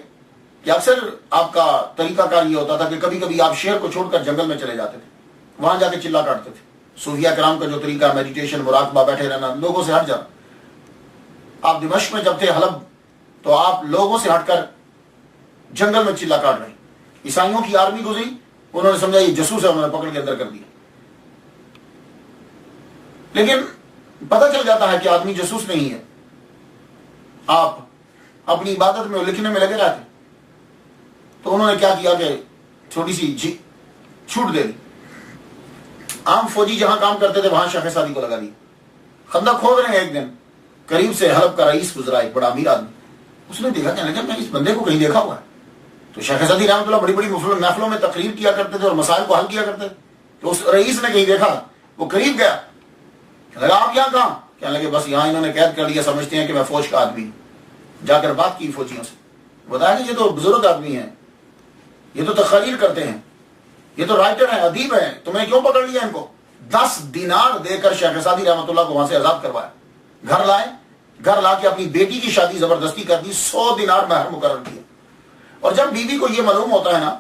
کہ اکثر آپ کا طریقہ کار یہ ہوتا تھا کہ کبھی کبھی آپ شہر کو چھوڑ کر جنگل میں چلے جاتے تھے، وہاں جا کے چلا کاٹتے تھے۔ صوفیہ کرام کا جو طریقہ، میڈیٹیشن، مراقبہ، بیٹھے رہنا، لوگوں سے ہٹ جانا۔ آپ دمشق میں جب تھے حلب تو آپ لوگوں سے ہٹ کر جنگل میں چلا کاٹ رہے۔ عیسائیوں کی آرمی گزری، انہوں نے سمجھا یہ جاسوس ہے، انہوں نے پکڑ کے اندر کر دیا۔ لیکن پتہ چل جاتا ہے کہ آدمی جاسوس نہیں ہے، آپ اپنی عبادت میں لکھنے میں لگے رہتے۔ تو انہوں نے کیا کیا کہ چھوٹی سی چھوٹ دے دی۔ عام فوجی جہاں کام کرتے تھے وہاں شیخ سعدی کو لگا دیا۔ خندق کھود رہے ہیں، ایک دن قریب سے حلب کا رئیس گزرا، ایک بڑا امیر آدمی، اس نے دیکھا، کہنے لگا میں اس بندے کو کہیں دیکھا ہوا ہے۔ تو شیخ سعدی رحمۃ اللہ بڑی بڑی محفلوں میں تقریر کیا کرتے تھے اور مسائل کو حل کیا کرتے تھے۔ تو اس رئیس نے کہیں دیکھا، وہ قریب گیا، کہنے لگا آپ یہاں کہاں؟ کہنے لگے بس یہاں انہوں نے قید کر لیا، سمجھتے ہیں کہ میں فوج کا آدمی ہوں۔ جا کر بات کی فوجیوں سے، بتایا کہ یہ تو بزرگ آدمی ہیں، یہ تو تقریر کرتے ہیں، یہ تو رائٹر ہیں، ادیب ہیں، تمہیں کیوں پکڑ لیا ان کو؟ 10 دینار دے کر شیخ سعدی رحمۃ اللہ کو وہاں سے آزاد کروایا۔ گھر لائے، گھر لا کے اپنی بیٹی کی شادی زبردستی کر دی، 100 دینار مہر مقرر کیا۔ اور جب بیوی کو یہ معلوم ہوتا ہے نا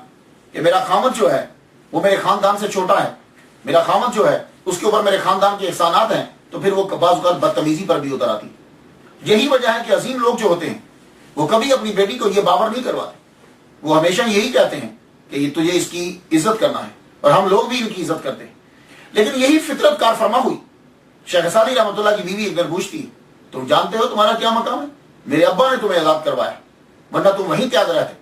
کہ میرا خامد جو ہے وہ میرے خاندان سے چھوٹا ہے، میرا خامد جو ہے اس کے اوپر میرے خاندان کے احسانات ہیں، تو پھر وہ بعض اوقات بدتمیزی پر بھی اتر آتی۔ یہی وجہ ہے کہ عظیم لوگ جو ہوتے ہیں وہ کبھی اپنی بیٹی کو یہ باور نہیں کرواتے، وہ ہمیشہ یہی کہتے ہیں کہ یہ تجھے اس کی عزت کرنا ہے، اور ہم لوگ بھی ان کی عزت کرتے ہیں۔ لیکن یہی فطرت کار فرما ہوئی۔ شیخ سعدی رحمۃ اللہ کی بیوی ایک دن پوچھتی، تم جانتے ہو تمہارا کیا مقام ہے؟ میرے ابا نے تمہیں آزاد کروایا، ورنہ تم وہیں قید رہتے،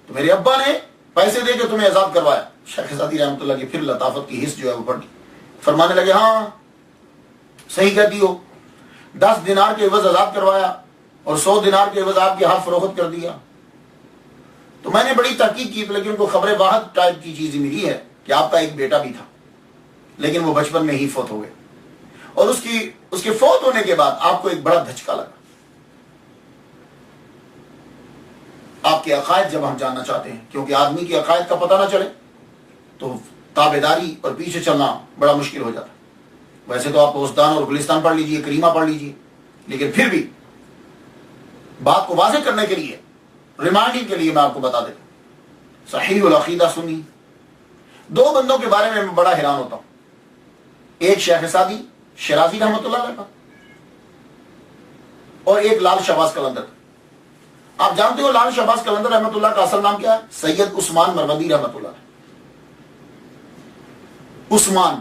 تو میرے ابا نے پیسے دے کے تمہیں آزاد کروایا۔ شیخ سعدی رحمۃ اللہ کی پھر لطافت کی حص جو ہے وہ پڑ گئی، فرمانے لگے ہاں صحیح کہتی ہو، 10 دینار کے عوض آزاد کروایا اور 100 دینار کے عوض آپ کے ہاتھ فروخت کر دیا۔ تو میں نے بڑی تحقیق کی، لیکن کو خبر واحد ٹائپ کی چیز ملی ہے کہ آپ کا ایک بیٹا بھی تھا، لیکن وہ بچپن میں ہی فوت ہو گئے، اور اس کے فوت ہونے کے بعد آپ کو ایک بڑا دھچکا لگا۔ آپ کے عقائد جب ہم جاننا چاہتے ہیں، کیونکہ آدمی کے عقائد کا پتہ نہ چلے تو تابعداری اور پیچھے چلنا بڑا مشکل ہو جاتا ہے۔ ویسے تو آپ اوسطان اور گلستان پڑھ لیجئے، کریمہ پڑھ لیجئے، لیکن پھر بھی بات کو واضح کرنے کے لیے، ریمائنڈنگ کے لیے میں آپ کو بتا دیتا ہوں۔ صحیح العقیدہ سنی، 2 بندوں کے بارے میں بڑا حیران ہوتا ہوں، ایک شیخ سعدی شیرازی رحمۃ اللہ علیہ کا، اور ایک لال شہباز قلندر۔ آپ جانتے ہو لال شہباز قلندر رحمۃ اللہ کا اصل نام کیا ہے؟ سید عثمان مروندی رحمۃ اللہ علیہ۔ عثمان،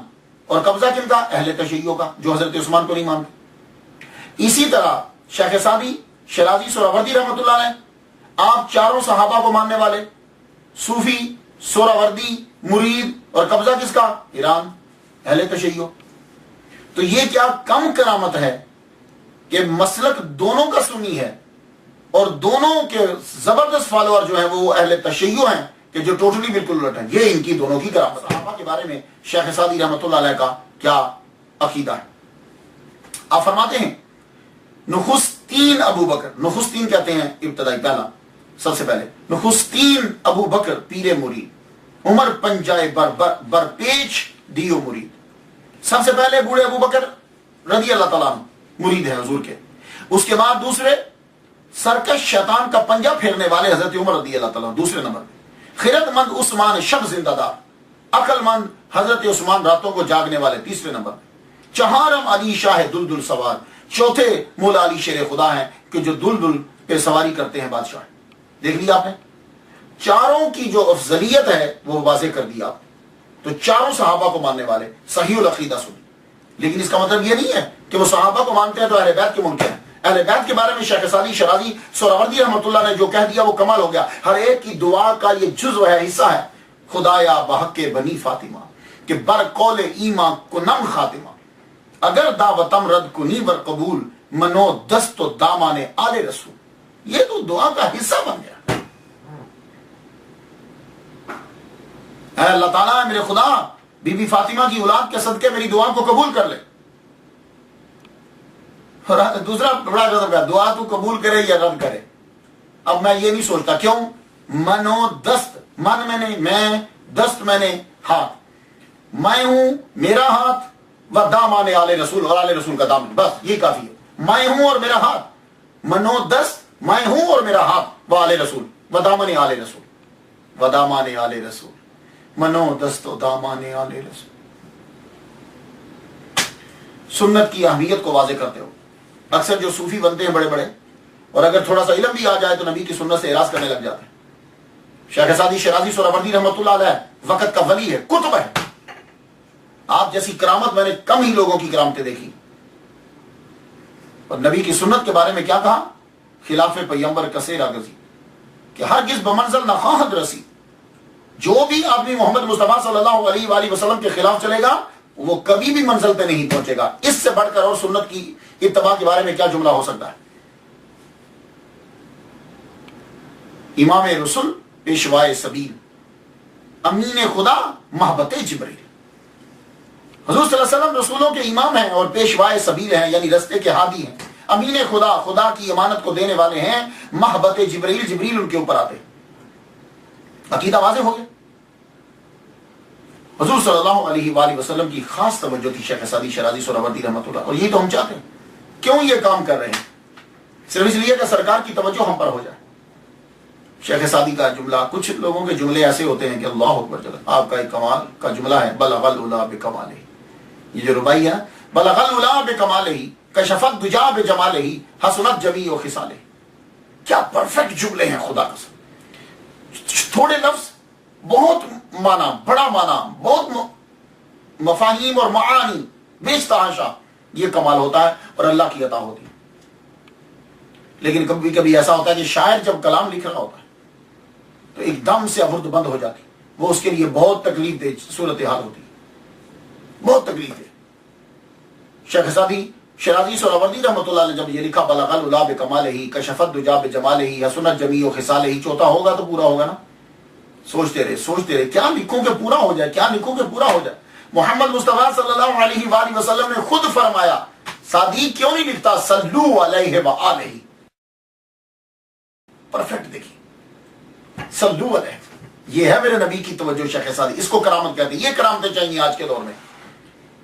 اور قبضہ کن کا؟ اہل تشیع کا، جو حضرت عثمان کو نہیں مانتے۔ اسی طرح شیخ سعدی شیرازی سہروردی رحمۃ اللہ علیہ، آپ 4 صحابہ کو ماننے والے، صوفی، سہروردی، مرید، اور قبضہ کس کا؟ ایران، اہل تشیع۔ تو یہ کیا کم کرامت ہے کہ مسلک دونوں کا سنی ہے اور دونوں کے زبردست فالوور جو ہیں وہ اہل تشیع ہیں، کہ جو ٹوٹلی بالکل الٹ ہیں. یہ ان کی دونوں کی کرامت. صحابہ کے بارے میں شیخ سعدی رحمۃ اللہ علیہ کا کیا عقیدہ ہے؟ آپ فرماتے ہیں نخستین ابو بکر، نخستین کہتے ہیں ابتدائی پہلا، سب سے پہلے نخستین ابو بکر پیر مرید، عمر پنجائے برپیچ دیو مرید. سب سے پہلے بوڑھے ابو بکر رضی اللہ تعالیٰ عنہ مرید ہے حضور کے. اس کے بعد دوسرے سرکش شیطان کا پنجہ پھیرنے والے حضرت عمر رضی اللہ تعالیٰ دوسرے نمبر. خرد مند عثمان شب زندہ دار، عقل مند حضرت عثمان راتوں کو جاگنے والے تیسرے نمبر. چہارم علی شاہ دلدل سوار، چوتھے مولا علی شیر خدا ہیں کہ جو دلدل پہ سواری کرتے ہیں بادشاہ. دیکھ لیا آپ نے چاروں کی جو افضلیت ہے وہ واضح کر دیا آپ. تو چاروں صحابہ کو ماننے والے صحیح العقیدہ سنی. لیکن اس کا مطلب یہ نہیں ہے کہ وہ صحابہ کو مانتے ہیں تو اہل بیت کے منکر ہیں. اہل بیت کے بارے میں شیخ سعدی شرازی سہروردی رحمۃ اللہ نے جو کہہ دیا وہ کمال ہو گیا. ہر ایک کی دعا کا یہ جزو ہے، حصہ ہے. خدایا بحق بنی فاطمہ کہ بر قول ایمان کنم خاتمہ، اگر دعوتم رد کنی بر قبول منو دست و دامان آل رسول. یہ تو دعا کا حصہ بن گیا. اے اللہ تعالیٰ میرے خدا بی بی فاطمہ کی اولاد کے صدقے میری دعا کو قبول کر لے. اور دوسرا بڑا غضب ہے، دعا تو قبول کرے یا رد کرے. اب میں یہ نہیں سوچتا کیوں. منو دست، من میں نے، میں دست میں نے ہاتھ، میں ہوں میرا ہاتھ و دامان آل رسول، اور آل رسول کا دامن، بس یہ کافی ہے. میں ہوں اور میرا ہاتھ، منو دست میں ہوں اور میرا ہاتھ و آل رسول و دامن آل رسول و دامان آل رسول منو دست و دامان آل رسول. سنت کی اہمیت کو واضح کرتے ہو. اکثر جو صوفی بنتے ہیں بڑے بڑے، اور اگر تھوڑا سا علم بھی آ جائے تو نبی کی سنت سے اعراض کرنے لگ جاتے ہیں. شیخ سعدی شرازی سہروردی رحمۃ اللہ علیہ وقت کا ولی ہے، کتب ہے. آپ جیسی کرامت میں نے کم ہی لوگوں کی کرامتیں دیکھی. اور نبی کی سنت کے بارے میں کیا کہا؟ خلاف پیمبر کثیر آگزی کہ ہرگز بمنزل نہ خواہد رسی. جو بھی آدمی محمد مصطفیٰ صلی اللہ علیہ وآلہ وسلم کے خلاف چلے گا وہ کبھی بھی منزل پہ نہیں پہنچے گا. اس سے بڑھ کر اور سنت کی اتباع کے بارے میں کیا جملہ ہو سکتا ہے؟ امام رسول پیشوائے سبیل، امین خدا محبت جبریل. حضور صلی اللہ علیہ وسلم رسولوں کے امام ہیں اور پیشوائے سبیل ہیں، یعنی رستے کے ہادی ہیں. امین خدا، خدا کی امانت کو دینے والے ہیں. محبت جبریل، جبریل ان کے اوپر آتے. عقیدہ واضح ہو گیا. حضور صلی اللہ علیہ وآلہ وسلم کی خاص توجہ تھی شیخ سعدی شرازی سہروردی رحمۃ اللہ. اور یہی تو ہم چاہتے ہیں. کیوں یہ کام کر رہے ہیں؟ صرف اس لیے کہ سرکار کی توجہ ہم پر ہو جائے. شیخ سعدی کا جملہ، کچھ لوگوں کے جملے ایسے ہوتے ہیں کہ اللہ اکبر جل. آپ کا ایک کمال کا جملہ ہے، بلغ العلا بکمالہ. یہ جو ربائی ہے نا، بلغ العلا بکمالہ کشفت الدجا بجمالہ حسنت جمیع خصالہ. کیا پرفیکٹ جملے ہیں خدا کا. تھوڑے لفظ، بہت معنی، بڑا معنی، بہت مفاہیم اور معانی، بیش تحاشا. یہ کمال ہوتا ہے اور اللہ کی عطا ہوتی ہے. لیکن کبھی کبھی ایسا ہوتا ہے کہ شاعر جب کلام لکھ رہا ہوتا ہے تو ایک دم سے ابرد بند ہو جاتی. وہ اس کے لیے بہت تکلیف دہ صورتحال ہوتی ہے، بہت تکلیف دہ. شیخ سعدی شرازی سہروردی رحمۃ اللہ نے جب یہ لکھا بلغ العلا بکمالہ کشفت الدجا بجمالہ حسنت جمیع خصالہ، چوتھا ہوگا تو پورا ہوگا نا. سوچتے رہے کیا لکھوں کہ پورا ہو جائے، کیا لکھوں کہ پورا ہو جائے. محمد مصطفیٰ صلی اللہ علیہ وآلہ وسلم نے خود فرمایا، سعدی کیوں نہیں لکھتا صلو علیہ وآلہ. پرفیکٹ دیکھیے، صلو علیہ. یہ ہے میرے نبی کی توجہ شیخ سعدی. اس کو کرامت کہتے ہیں. یہ کرامتیں چاہیے آج کے دور میں.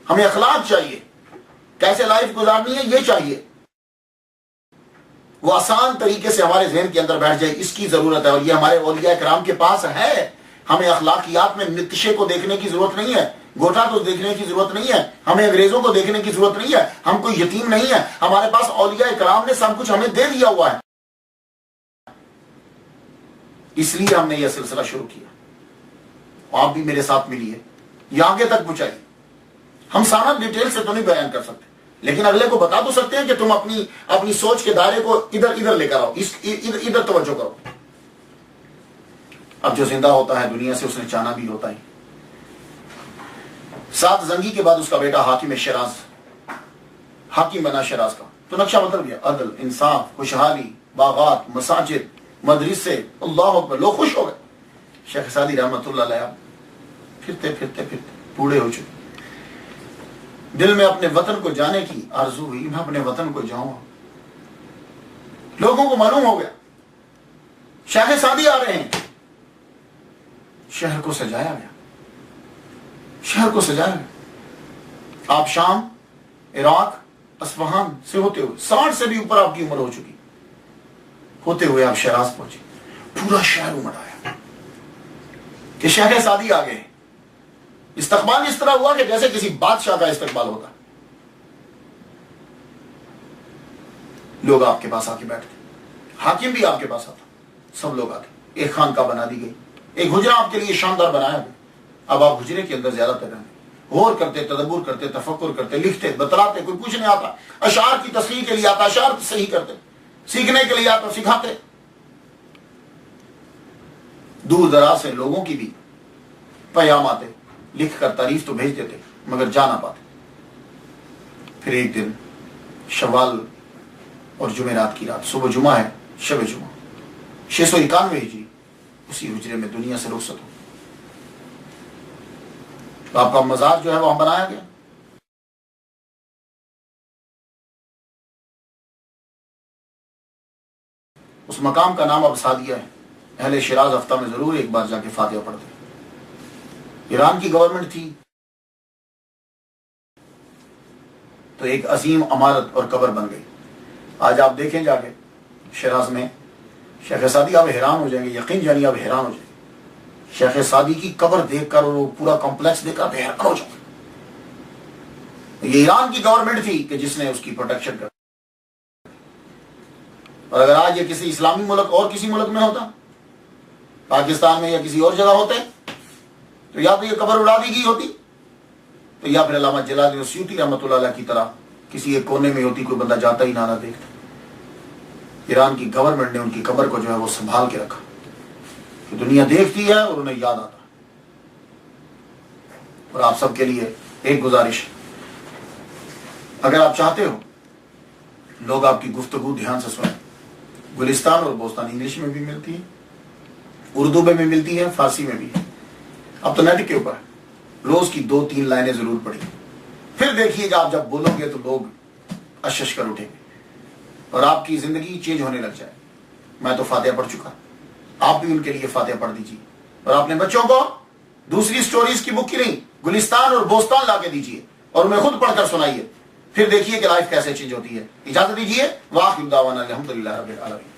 ہمیں اخلاق چاہیے، کیسے لائف گزارنی ہے یہ چاہیے. وہ آسان طریقے سے ہمارے ذہن کے اندر بیٹھ جائے، اس کی ضرورت ہے. اور یہ ہمارے اولیاء کرام کے پاس ہے. ہمیں اخلاقیات میں نقشے کو دیکھنے کی ضرورت نہیں ہے، گوٹا کو دیکھنے کی ضرورت نہیں ہے، ہمیں انگریزوں کو دیکھنے کی ضرورت نہیں ہے. ہم کوئی یتیم نہیں ہے. ہمارے پاس اولیاء کرام نے سب کچھ ہمیں دے دیا ہوا ہے. اس لیے ہم نے یہ سلسلہ شروع کیا. آپ بھی میرے ساتھ ملیے، یہ آگے تک پہنچائیے. ہم سارا ڈیٹیل سے تو نہیں بیان کر سکتے، لیکن اگلے کو بتا تو سکتے ہیں کہ تم اپنی سوچ کے دائرے کو ادھر لے کر آؤ، ادھر توجہ کرو. اب جو زندہ ہوتا ہے دنیا سے اس نے جانا بھی ہوتا ہے. 7 زنگی کے بعد اس کا بیٹا حاکم شیراز، حاکم بنا شیراز کا. تو نقشہ بدل گیا. عدل، انصاف، خوشحالی، باغات، مساجد، مدرسے. اللہ اکبر، لوگ خوش ہو گئے. شیخ سعدی رحمۃ اللہ علیہ پھرتے پھرتے بوڑھے ہو چکے، دل میں اپنے وطن کو جانے کی آرزو ہوئی، میں اپنے وطن کو جاؤں. لوگوں کو معلوم ہو گیا شیخ سعدی آ رہے ہیں. شہر کو سجایا گیا، شہر کو سجایا گیا. آپ شام، عراق، اصفہان سے ہوتے ہوئے 60 سے بھی اوپر آپ کی عمر ہو چکی، ہوتے ہوئے آپ شیراز پہنچے. پورا شہر امڑ آیا کہ شیخ سعدی آ گئے. استقبال اس طرح ہوا کہ جیسے کسی بادشاہ کا استقبال ہوتا. لوگ آپ کے پاس آ کے بیٹھتے، حاکم بھی آپ کے پاس آتا، سب لوگ آتے. ایک خانقاہ بنا دی گئی، ایک حجرہ آپ کے لیے شاندار بنایا گیا. اب آپ حجرے کے اندر زیادہ تر رہتے، غور کرتے، تدبر کرتے، تفکر کرتے، لکھتے، بتلاتے. کوئی کچھ نہیں آتا، اشعار کی تصحیح کے لیے آتا، اشعار صحیح کرتے. سیکھنے کے لیے آتا، سکھاتے. دور دراز سے لوگوں کی بھی پیام آتے، لکھ کر تعریف تو بھیج دیتے مگر جا نہ پاتے. پھر ایک دن شوال اور جمعرات کی رات، صبح جمعہ ہے، شب جمعہ 691 ہجری، اسی حجرے میں دنیا سے رخصت ہو. تو آپ کا مزار جو ہے وہاں بنایا گیا. اس مقام کا نام اب سعدیہ ہے. اہل شیراز ہفتہ میں ضرور ایک بار جا کے فاتحہ پڑھتے. ایران کی گورنمنٹ تھی تو ایک عظیم عمارت اور قبر بن گئی. آج آپ دیکھیں جا کے شیراز میں شیخ سعدی، آپ حیران ہو جائیں گے، یقین جانیے آپ حیران ہو جائیں گے. شیخ سعدی کی قبر دیکھ کر اور وہ پورا کمپلیکس دیکھ کر آپ حیران ہو جائیں گے. یہ ایران کی گورنمنٹ تھی کہ جس نے اس کی پروٹیکشن کر. اور اگر آج یہ کسی اسلامی ملک اور کسی ملک میں ہوتا، پاکستان میں یا کسی اور جگہ ہوتے، تو یا تو یہ قبر اڑا دی گئی ہوتی، تو یا پھر علامہ جلال الدین سیوطی رحمۃ اللہ علیہ کی طرح کسی ایک کونے میں ہوتی، کوئی بندہ جاتا ہی نہ دیکھتا. ایران کی گورنمنٹ نے ان کی قبر کو جو ہے وہ سنبھال کے رکھا کہ دنیا دیکھتی ہے اور انہیں یاد آتا. اور آپ سب کے لیے ایک گزارش، اگر آپ چاہتے ہو لوگ آپ کی گفتگو دھیان سے سنیں. گلستان اور بوستان انگلش میں بھی ملتی ہے، اردو میں بھی ملتی ہے، فارسی میں بھی ہے. اب تو نیٹ کے اوپر ہے. روز کی 2-3 لائنیں ضرور پڑھیں. پھر دیکھیے گا آپ جب بولو گے تو لوگ اشش کر اٹھیں گے اور آپ کی زندگی چینج ہونے لگ جائے. میں تو فاتحہ پڑھ چکا، آپ بھی ان کے لیے فاتحہ پڑھ دیجیے. اور اپنے بچوں کو دوسری سٹوریز کی بک کی نہیں، گلستان اور بوستان لا کے دیجیے اور انہیں خود پڑھ کر سنائیے. پھر دیکھیے کہ لائف کیسے چینج ہوتی ہے. اجازت دیجیے. واخر دعوانا الحمدللہ رب العالمین.